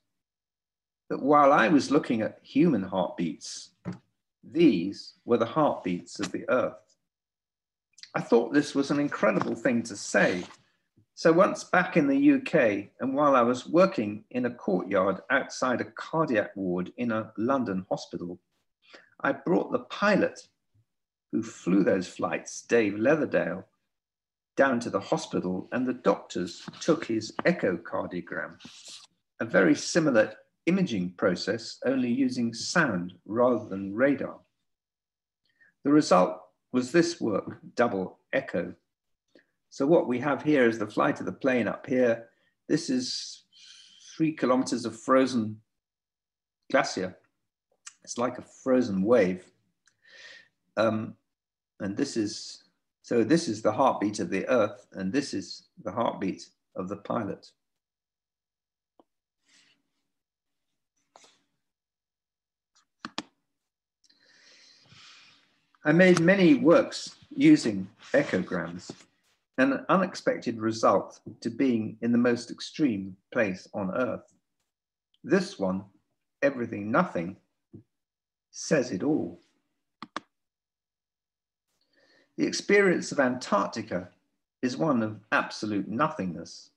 that while I was looking at human heartbeats, these were the heartbeats of the Earth. I thought this was an incredible thing to say. So once back in the UK, and while I was working in a courtyard outside a cardiac ward in a London hospital, I brought the pilot who flew those flights, Dave Leatherdale, down to the hospital, and the doctors took his echocardiogram, a very similar imaging process, only using sound rather than radar. The result was this work, double echo. So what we have here is the flight of the plane up here. This is 3 kilometers of frozen glacier. It's like a frozen wave. And this is the heartbeat of the Earth, and this is the heartbeat of the pilot. I made many works using echograms, an unexpected result to being in the most extreme place on Earth. This one, Everything Nothing, says it all. The experience of Antarctica is one of absolute nothingness,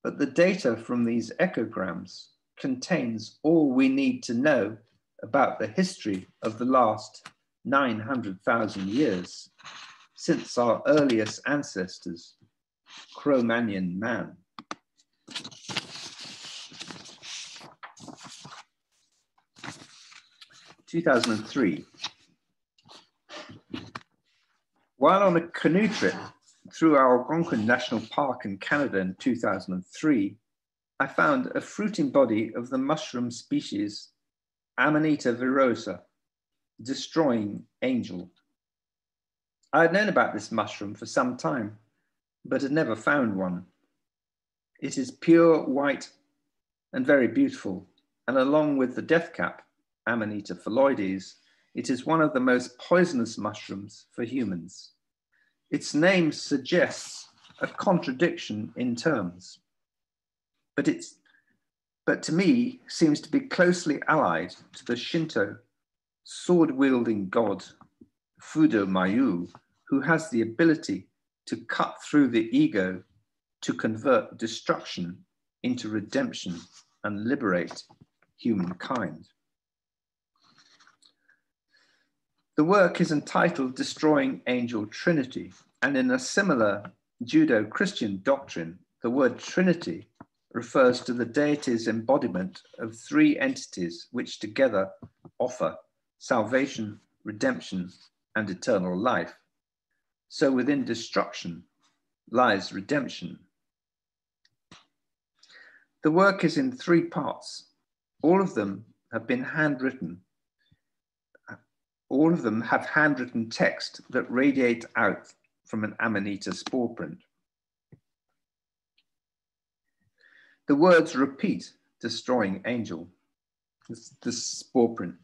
but the data from these echograms contains all we need to know about the history of the last 900,000 years since our earliest ancestors, Cro-Magnon man. (2003). While on a canoe trip through our Algonquin National Park in Canada in 2003, I found a fruiting body of the mushroom species Amanita virosa, destroying angel. I had known about this mushroom for some time, but had never found one. It is pure white and very beautiful, and along with the death cap, Amanita phalloides, it is one of the most poisonous mushrooms for humans. Its name suggests a contradiction in terms, but to me seems to be closely allied to the Shinto sword-wielding god Fudo Mayu, who has the ability to cut through the ego to convert destruction into redemption and liberate humankind. The work is entitled Destroying Angel Trinity, and in a similar Judeo-Christian doctrine, the word Trinity refers to the deity's embodiment of three entities which together offer salvation, redemption, and eternal life. So within destruction lies redemption. The work is in three parts. All of them have been handwritten. All of them have handwritten text that radiate out from an Amanita spore print. The words repeat, destroying angel, this spore print.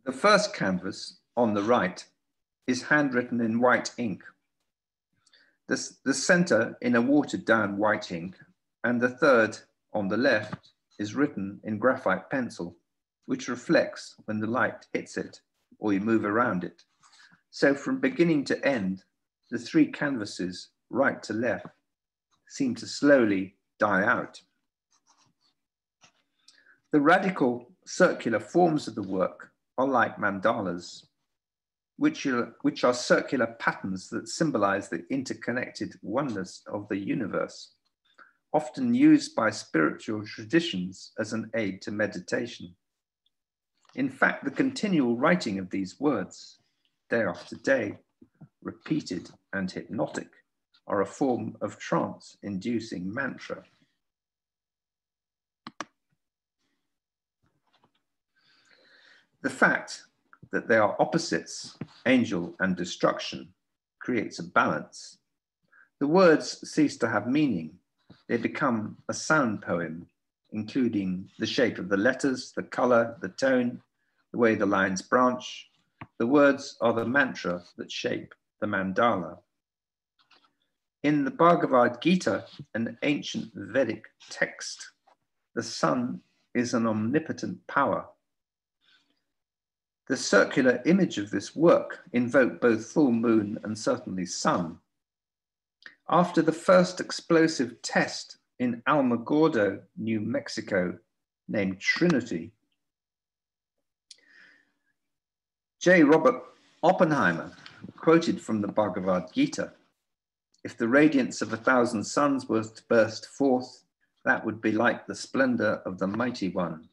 The first canvas on the right is handwritten in white ink. The center in a watered down white ink, and the third on the left is written in graphite pencil, which reflects when the light hits it or you move around it. So from beginning to end, the three canvases, right to left, seem to slowly die out. The radical circular forms of the work are like mandalas, which are circular patterns that symbolize the interconnected oneness of the universe, often used by spiritual traditions as an aid to meditation. In fact, the continual writing of these words, day after day, repeated and hypnotic, are a form of trance-inducing mantra. The fact that they are opposites, angel and destruction, creates a balance. The words cease to have meaning. They become a sound poem, including the shape of the letters, the color, the tone, the way the lines branch. The words are the mantra that shape the mandala. In the Bhagavad Gita, an ancient Vedic text, the sun is an omnipotent power. The circular image of this work invoked both full moon and certainly sun. After the first explosive test in Alamogordo, New Mexico, named Trinity, J. Robert Oppenheimer quoted from the Bhagavad Gita, "If the radiance of 1,000 suns was to burst forth, that would be like the splendor of the mighty one.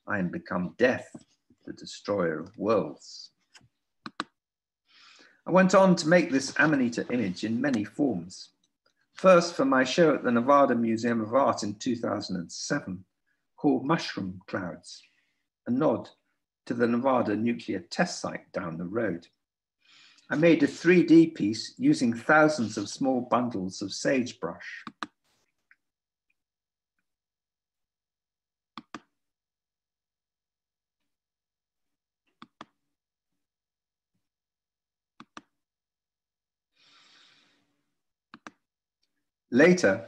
I am become death, the destroyer of worlds." I went on to make this Amanita image in many forms. First, for my show at the Nevada Museum of Art in 2007, called Mushroom Clouds, a nod to the Nevada nuclear test site down the road. I made a 3D piece using thousands of small bundles of sagebrush. Later,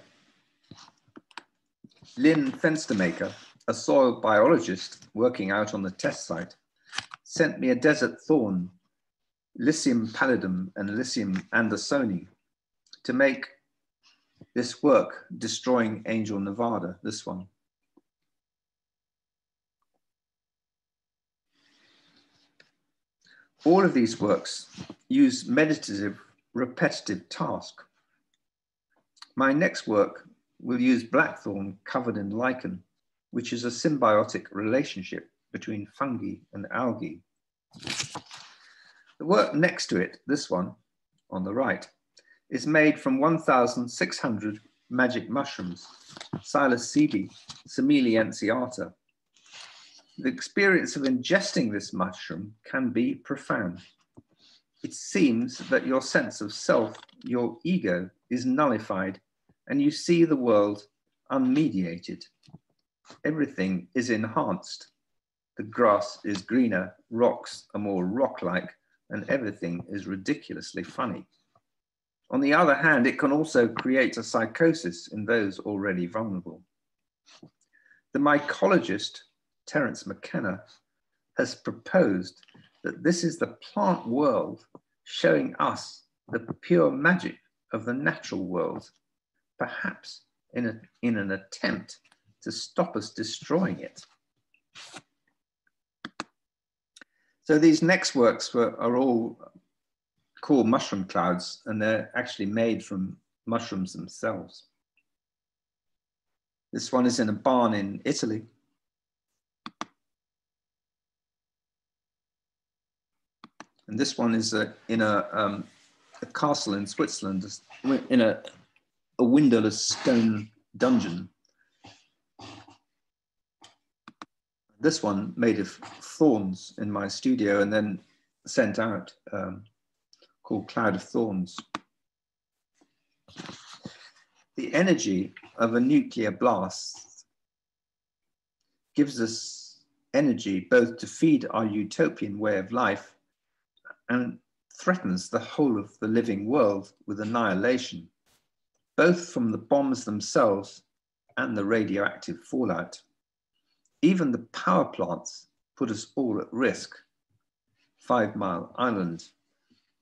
Lynn Fenstermaker, a soil biologist working out on the test site, sent me a desert thorn, Lycium pallidum and Lycium andersoni, to make this work, Destroying Angel Nevada, this one. All of these works use meditative, repetitive task. My next work will use blackthorn covered in lichen, which is a symbiotic relationship between fungi and algae. The work next to it, this one on the right, is made from 1,600 magic mushrooms, psilocybe semilienciata. The experience of ingesting this mushroom can be profound. It seems that your sense of self, your ego, is nullified and you see the world unmediated. Everything is enhanced. The grass is greener, rocks are more rock-like, and everything is ridiculously funny. On the other hand, it can also create a psychosis in those already vulnerable. The mycologist, Terence McKenna, has proposed that this is the plant world showing us the pure magic of the natural world, perhaps in an attempt to stop us destroying it. So these next works are all called mushroom clouds, and they're actually made from mushrooms themselves. This one is in a barn in Italy. And this one is in a castle in Switzerland, in a windowless stone dungeon. This one made of thorns in my studio and then sent out, called Cloud of Thorns. The energy of a nuclear blast gives us energy both to feed our utopian way of life and threatens the whole of the living world with annihilation, both from the bombs themselves and the radioactive fallout. Even the power plants put us all at risk. 5 Mile Island,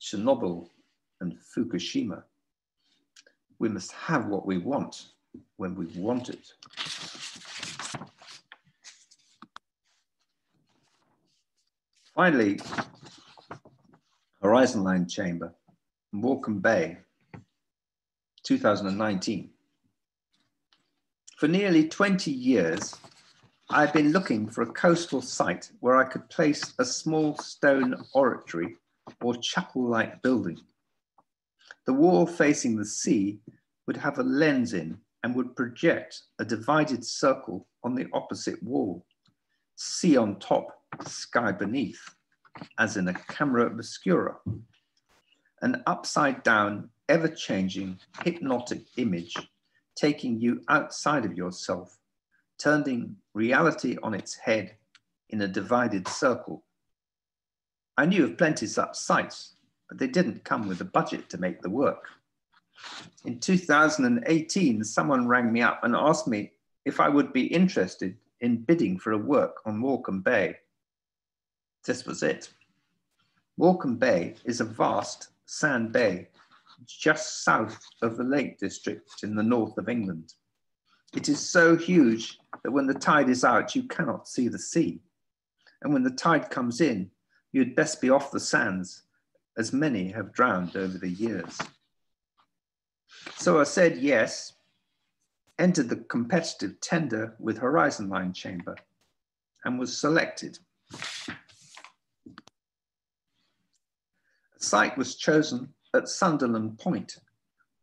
Chernobyl, and Fukushima. We must have what we want when we want it. Finally, Horizon Line Chamber, Morecambe Bay, 2019. For nearly 20 years, I've been looking for a coastal site where I could place a small stone oratory or chapel-like building. The wall facing the sea would have a lens in and would project a divided circle on the opposite wall. Sea on top, sky beneath, as in a camera obscura. An upside down, ever-changing, hypnotic image taking you outside of yourself, turning reality on its head in a divided circle. I knew of plenty such sites, but they didn't come with a budget to make the work. In 2018, someone rang me up and asked me if I would be interested in bidding for a work on Morecambe Bay. This was it. Morecambe Bay is a vast sand bay just south of the Lake District in the north of England. It is so huge that when the tide is out, you cannot see the sea. And when the tide comes in, you'd best be off the sands, as many have drowned over the years. So I said yes, entered the competitive tender with Horizon Line Chamber, and was selected. A site was chosen at Sunderland Point,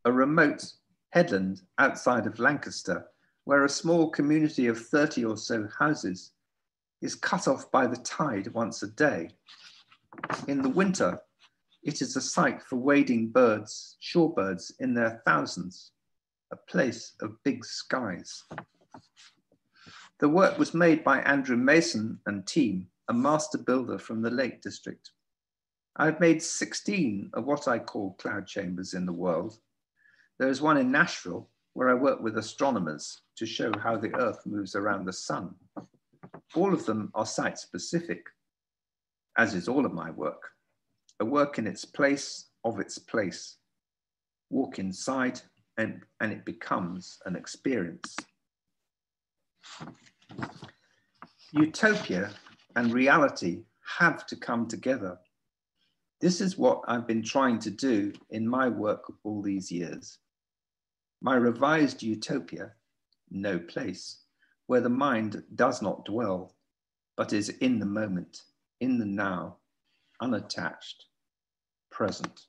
a remote headland outside of Lancaster, where a small community of 30 or so houses is cut off by the tide once a day. In the winter, it is a site for wading birds, shorebirds in their thousands, a place of big skies. The work was made by Andrew Mason and team, a master builder from the Lake District. I've made 16 of what I call cloud chambers in the world. There is one in Nashville where I work with astronomers to show how the Earth moves around the sun. All of them are site-specific, as is all of my work. A work in its place, of its place. Walk inside and it becomes an experience. Utopia and reality have to come together. This is what I've been trying to do in my work all these years. My revised utopia, no place, where the mind does not dwell, but is in the moment, in the now, unattached, present.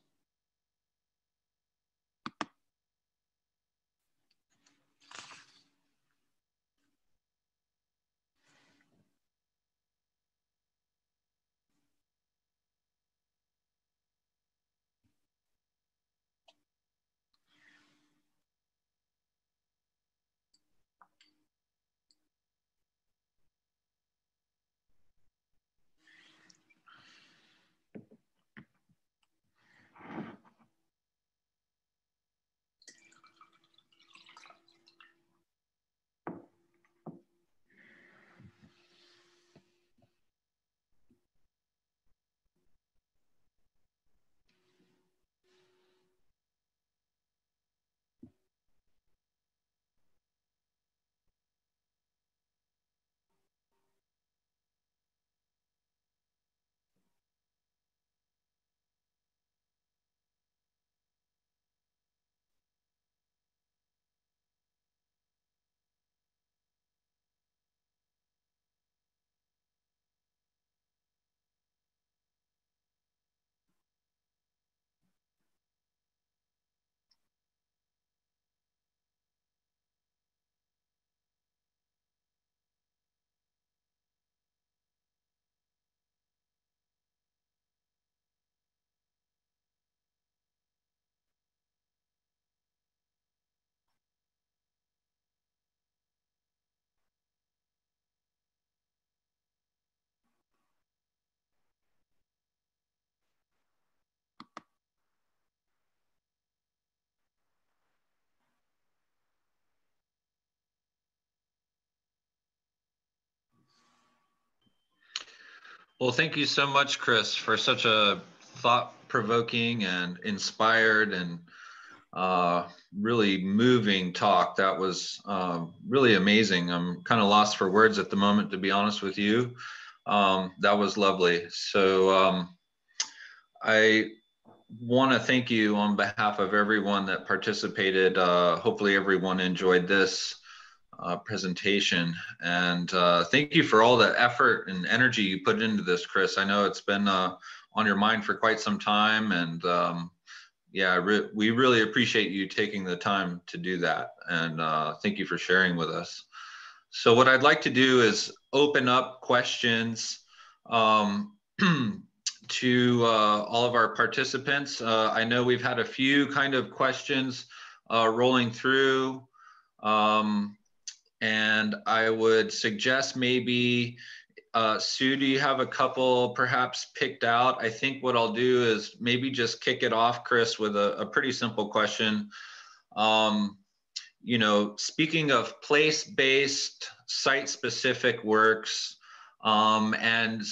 Well, thank you so much, Chris, for such a thought-provoking and inspired and really moving talk. That was really amazing. I'm kind of lost for words at the moment, to be honest with you. That was lovely. So I want to thank you on behalf of everyone that participated. Hopefully everyone enjoyed this presentation, and thank you for all the effort and energy you put into this, Chris. I know it's been on your mind for quite some time, and yeah, we really appreciate you taking the time to do that, and thank you for sharing with us. So what I'd like to do is open up questions to all of our participants. I know we've had a few kind of questions rolling through. And I would suggest maybe, Sue, do you have a couple perhaps picked out? I think what I'll do is maybe just kick it off, Chris, with a pretty simple question. You know, speaking of place-based, site-specific works, and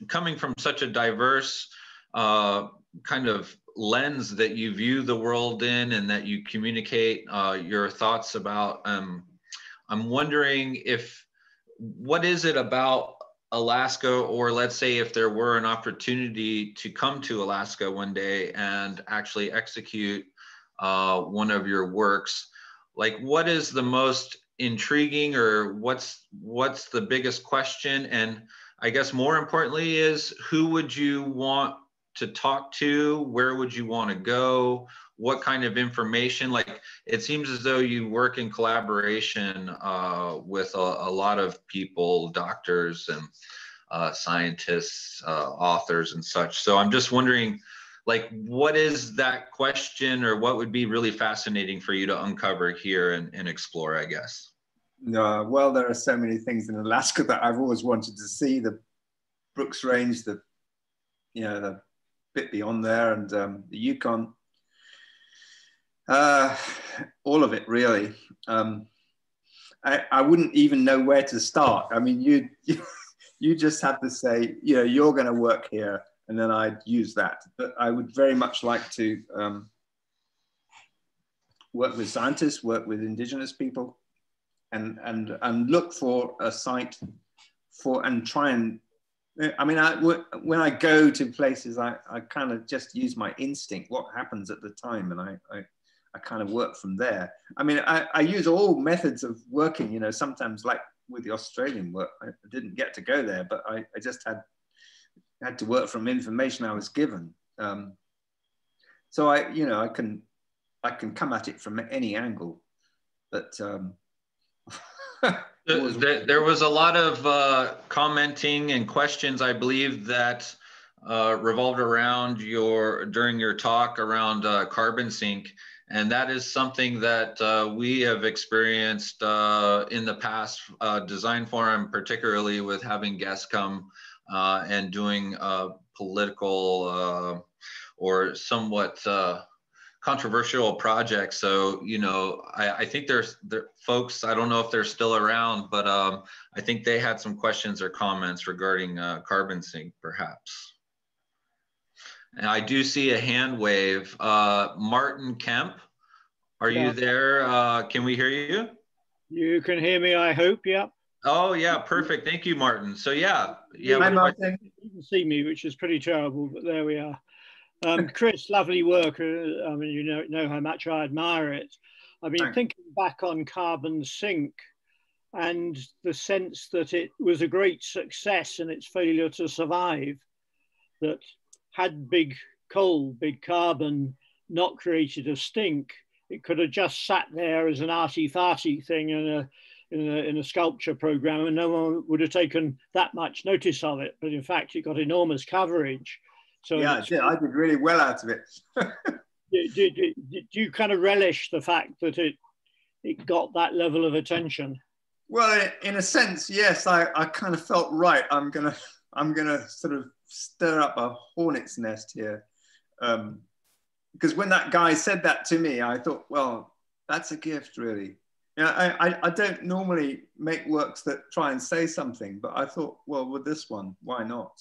coming from such a diverse kind of lens that you view the world in and that you communicate your thoughts about, I'm wondering what is it about Alaska, or let's say if there were an opportunity to come to Alaska one day and actually execute one of your works, like what is the most intriguing, or what's the biggest question? And I guess more importantly is, who would you want to talk to? Where would you want to go? What kind of information? Like, it seems as though you work in collaboration with a lot of people, doctors and scientists, authors and such. So I'm just wondering, like, what is that question, or what would be really fascinating for you to uncover here and explore, I guess? Well, there are so many things in Alaska that I've always wanted to see. The Brooks Range, the bit beyond there, and the Yukon. All of it, really. I wouldn't even know where to start. I mean, you just have to say, you know, you're going to work here, and then I'd use that. But I would very much like to work with scientists, work with indigenous people, and look for a site for, and try and, I mean, when I go to places, I kind of just use my instinct, what happens at the time, and I kind of work from there. I mean, I use all methods of working, you know, sometimes like with the Australian work, I didn't get to go there, but I just had to work from information I was given. So you know, I can come at it from any angle, but there was a lot of commenting and questions, I believe, that revolved around during your talk around carbon sink. And that is something that we have experienced in the past design forum, particularly with having guests come and doing political or somewhat controversial projects. So, you know, I think there's folks, I don't know if they're still around, but I think they had some questions or comments regarding carbon sink, perhaps. And I do see a hand wave. Martin Kemp, are you there? Can we hear you? You can hear me, I hope, yeah. Oh, yeah, perfect. Thank you, Martin. So, yeah. Hi, Martin. You can see me, which is pretty terrible, but there we are. Chris, lovely work. I mean, you know how much I admire it. I've been thinking back on carbon sink and the sense that it was a great success in its failure to survive, that had big coal, big carbon not created a stink, it could have just sat there as an arty-farty thing in a sculpture program, and no one would have taken that much notice of it. But in fact, it got enormous coverage. So yeah, I did really well out of it. Do you kind of relish the fact that it got that level of attention? Well, in a sense, yes. I kind of felt right. I'm gonna sort of stir up a hornet's nest here, because when that guy said that to me, I thought, well, that's a gift, really. You know, I don't normally make works that try and say something, but I thought, well, with this one, why not?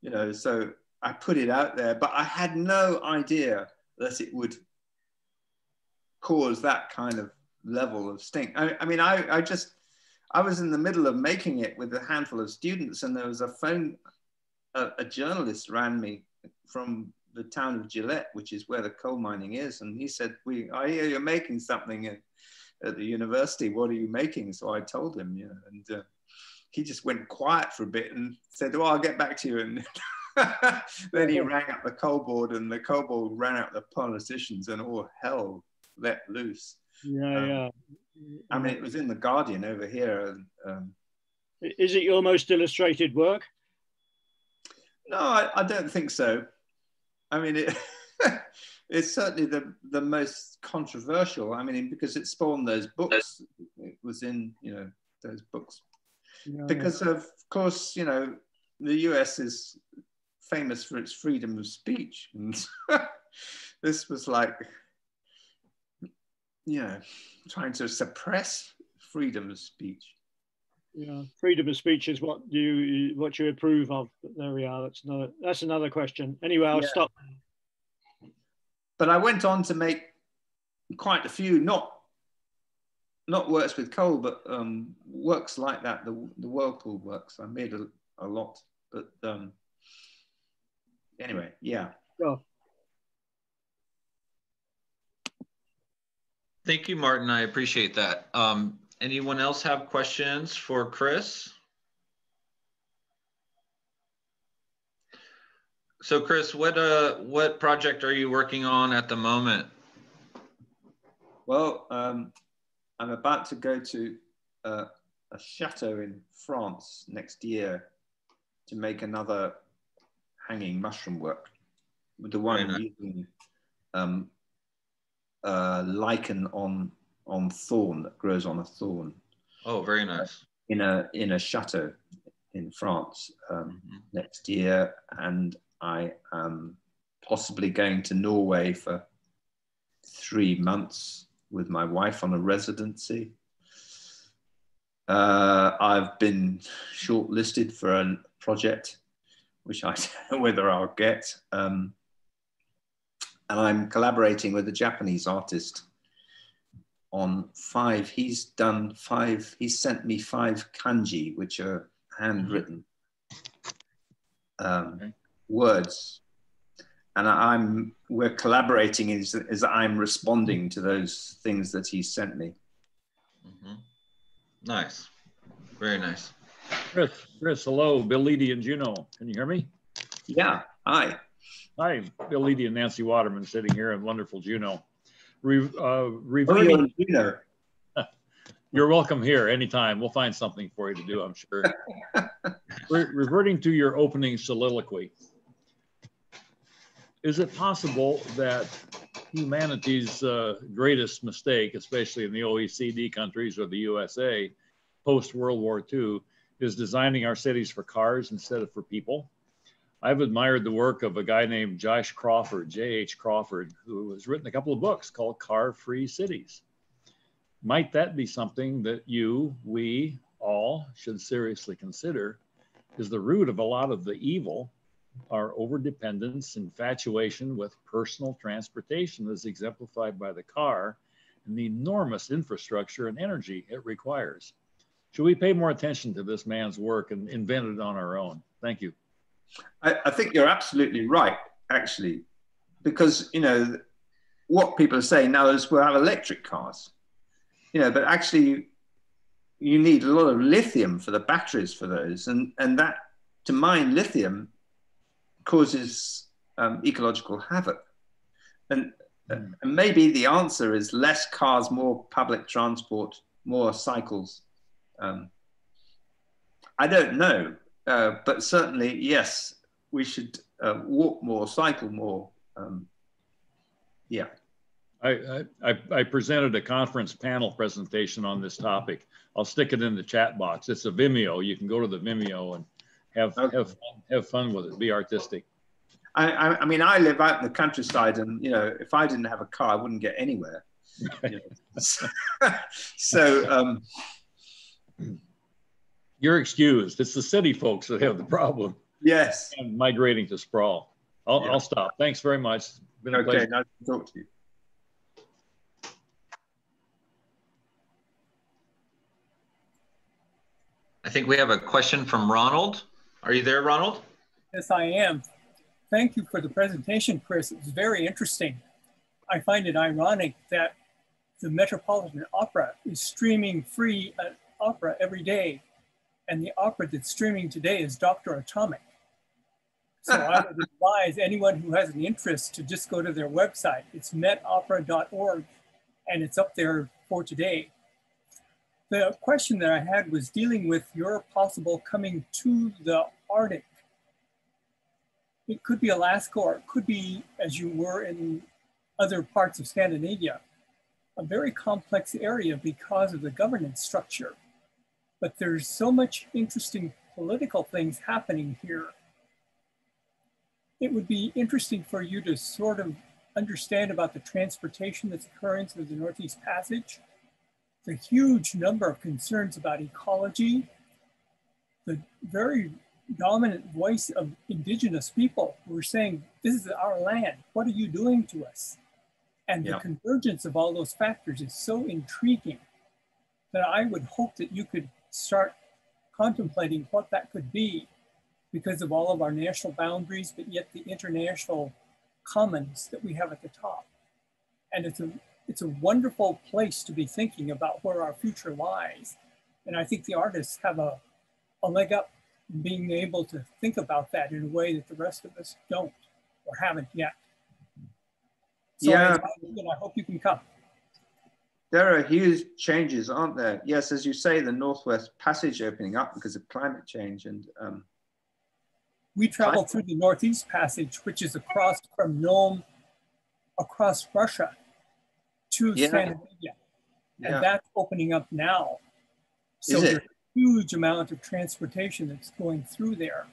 You know, so I put it out there, but I had no idea that it would cause that kind of level of stink. I mean, I was in the middle of making it with a handful of students, and there was a journalist ran me from the town of Gillette, which is where the coal mining is, and he said, I hear you're making something at the university. What are you making? So I told him, you know, and he just went quiet for a bit and said, well, I'll get back to you. And then he rang up the coal board, and the coal board ran out the politicians, and all hell let loose. Yeah. I mean, it was in the Guardian over here. Is it your most illustrated work? No, I don't think so. I mean, it's certainly the most controversial. I mean, because it spawned those books. It was in, you know, those books. Because of course, you know, the US is famous for its freedom of speech. And this was like, you know, trying to suppress freedom of speech. Yeah, freedom of speech is what you approve of. But there we are. That's another question. Anyway, I'll stop. But I went on to make quite a few, not works with coal, but works like that. The whirlpool works. I made a lot, but anyway, yeah. Sure. Thank you, Martin. I appreciate that. Anyone else have questions for Chris? So Chris, what project are you working on at the moment? Well, I'm about to go to a chateau in France next year to make another hanging mushroom work with the one using lichen on thorn that grows on a thorn. Oh, very nice. In a chateau in France next year, and I am possibly going to Norway for 3 months with my wife on a residency. I've been shortlisted for a project, which I don't know whether I'll get. And I'm collaborating with a Japanese artist on 5. He's done 5, he sent me 5 kanji, which are handwritten words. And we're collaborating as I'm responding to those things that he sent me. Nice. Very nice. Chris, hello. Bill Eady and Juno. Can you hear me? Yeah. Hi. Hi, Bill Eady and Nancy Waterman sitting here in wonderful Juno. Reverting, you're in Juno. You're welcome here anytime. We'll find something for you to do, I'm sure. Reverting to your opening soliloquy, is it possible that humanity's greatest mistake, especially in the OECD countries or the USA, post-World War II, is designing our cities for cars instead of for people? I've admired the work of a guy named Josh Crawford, J.H. Crawford, who has written a couple of books called Car-Free Cities. Might that be something that we all should seriously consider? Is the root of a lot of the evil our overdependence, infatuation with personal transportation as exemplified by the car and the enormous infrastructure and energy it requires. Should we pay more attention to this man's work and invent it on our own? Thank you. I think you're absolutely right, actually, because, you know, what people are saying now is we'll have electric cars, you know, but actually you need a lot of lithium for the batteries for those. And that, to mine lithium, causes ecological havoc. And maybe the answer is less cars, more public transport, more cycles. I don't know, but certainly, yes, we should walk more, cycle more. Yeah. I presented a conference panel presentation on this topic. I'll stick it in the chat box. It's a Vimeo. You can go to the Vimeo and have fun with it. Be artistic. I mean, I live out in the countryside, and you know, if I didn't have a car, I wouldn't get anywhere. You know? So you're excused. It's the city folks that have the problem. Yes. And migrating to sprawl. I'll stop. Thanks very much. It's been a pleasure. Nice to talk to you. I think we have a question from Ronald. Are you there, Ronald? Yes, I am. Thank you for the presentation, Chris. It was very interesting. I find it ironic that the Metropolitan Opera is streaming free opera every day, and the opera that's streaming today is Dr. Atomic. So I would advise anyone who has an interest to just go to their website. It's metopera.org, and it's up there for today. The question that I had was dealing with your possible coming to the Arctic. It could be Alaska, or it could be, as you were in other parts of Scandinavia, a very complex area because of the governance structure. But there's so much interesting political things happening here. It would be interesting for you to sort of understand about the transportation that's occurring through the Northeast Passage, the huge number of concerns about ecology, the very dominant voice of indigenous people who are saying, this is our land, what are you doing to us? And the convergence of all those factors is so intriguing that I would hope that you could start contemplating what that could be because of all of our national boundaries, but yet the international commons that we have at the top. And it's a wonderful place to be thinking about where our future lies. And I think the artists have a leg up in being able to think about that in a way that the rest of us don't or haven't yet. So I hope you can come. There are huge changes, aren't there? Yes, as you say, the Northwest Passage opening up because of climate change. And we traveled through the Northeast Passage, which is across from Nome, across Russia to Scandinavia. And that's opening up now. So there's a huge amount of transportation that's going through there.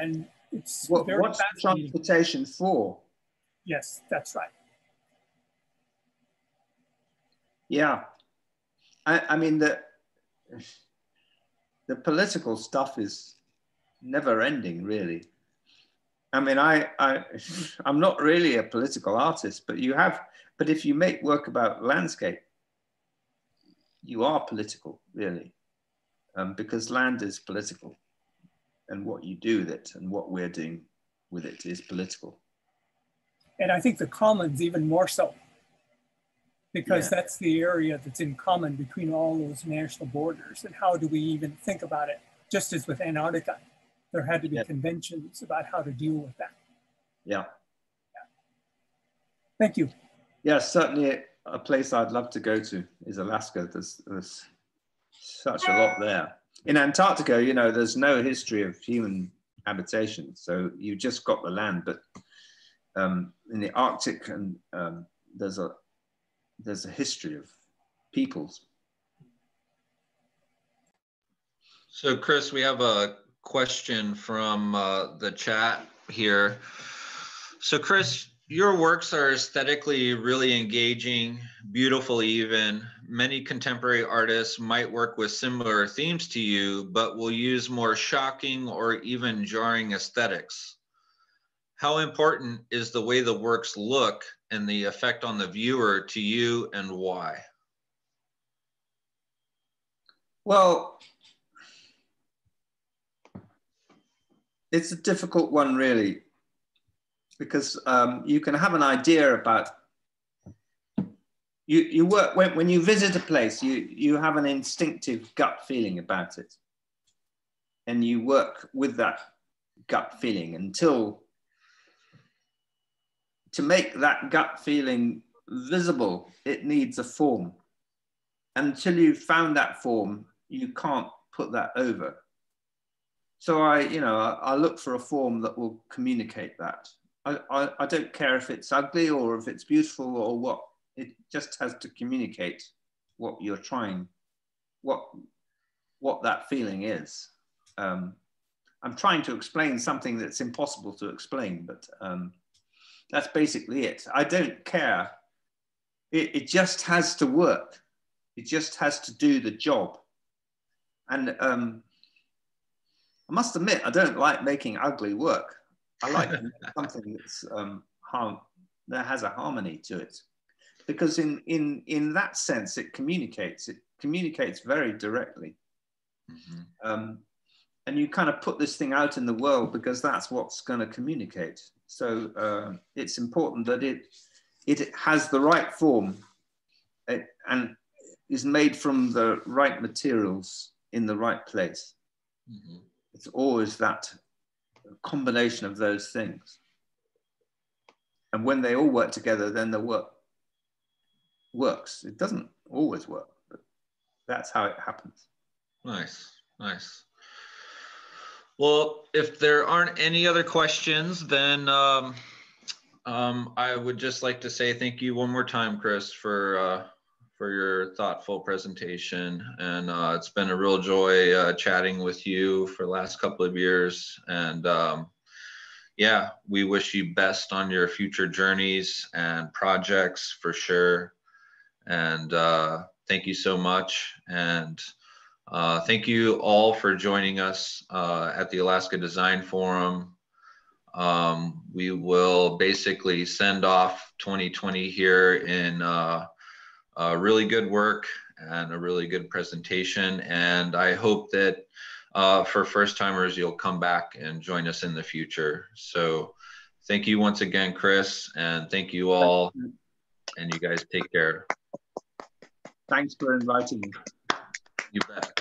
And it's very what's the transportation for? Yes, that's right. Yeah. I mean, the political stuff is never ending, really. I mean, I'm not really a political artist, but but if you make work about landscape, you are political, really, because land is political, and what you do with it and what we're doing with it is political. And I think the commons even more so, because that's the area that's in common between all those national borders. And how do we even think about it? Just as with Antarctica, there had to be conventions about how to deal with that. Yeah. Thank you. Yeah, certainly a place I'd love to go to is Alaska. There's such a lot there. In Antarctica, you know, there's no history of human habitation, so you just got the land. But in the Arctic, and there's a history of peoples. So, Chris, we have a question from the chat here. So, Chris, your works are aesthetically really engaging, beautiful even. Many contemporary artists might work with similar themes to you, but will use more shocking or even jarring aesthetics. How important is the way the works look and the effect on the viewer to you, and why? Well, it's a difficult one, really, because you can have an idea about, you work, when you visit a place, you have an instinctive gut feeling about it. And you work with that gut feeling until, to make that gut feeling visible, it needs a form. Until you've found that form, you can't put that over. So I look for a form that will communicate that. I don't care if it's ugly or if it's beautiful or what, it just has to communicate what you're trying, what that feeling is. I'm trying to explain something that's impossible to explain, but that's basically it. I don't care. It just has to work. It just has to do the job. And I must admit, I don't like making ugly work. I like something that's that has a harmony to it, because in that sense, it communicates very directly. Mm-hmm. And you kind of put this thing out in the world because that's what's going to communicate. So it's important that it has the right form and is made from the right materials in the right place. Mm-hmm. It's always that combination of those things. And when they all work together, then the work works. It doesn't always work, but that's how it happens. Nice, nice. Well, if there aren't any other questions, then I would just like to say thank you one more time, Chris, for your thoughtful presentation. And it's been a real joy chatting with you for the last couple of years. And yeah, we wish you best on your future journeys and projects for sure. And thank you so much. And thank you all for joining us at the Alaska Design Forum. We will basically send off 2020 here in really good work and a really good presentation. And I hope that for first timers, you'll come back and join us in the future. So thank you once again, Chris, and thank you all. And you guys take care. Thanks for inviting me. You bet.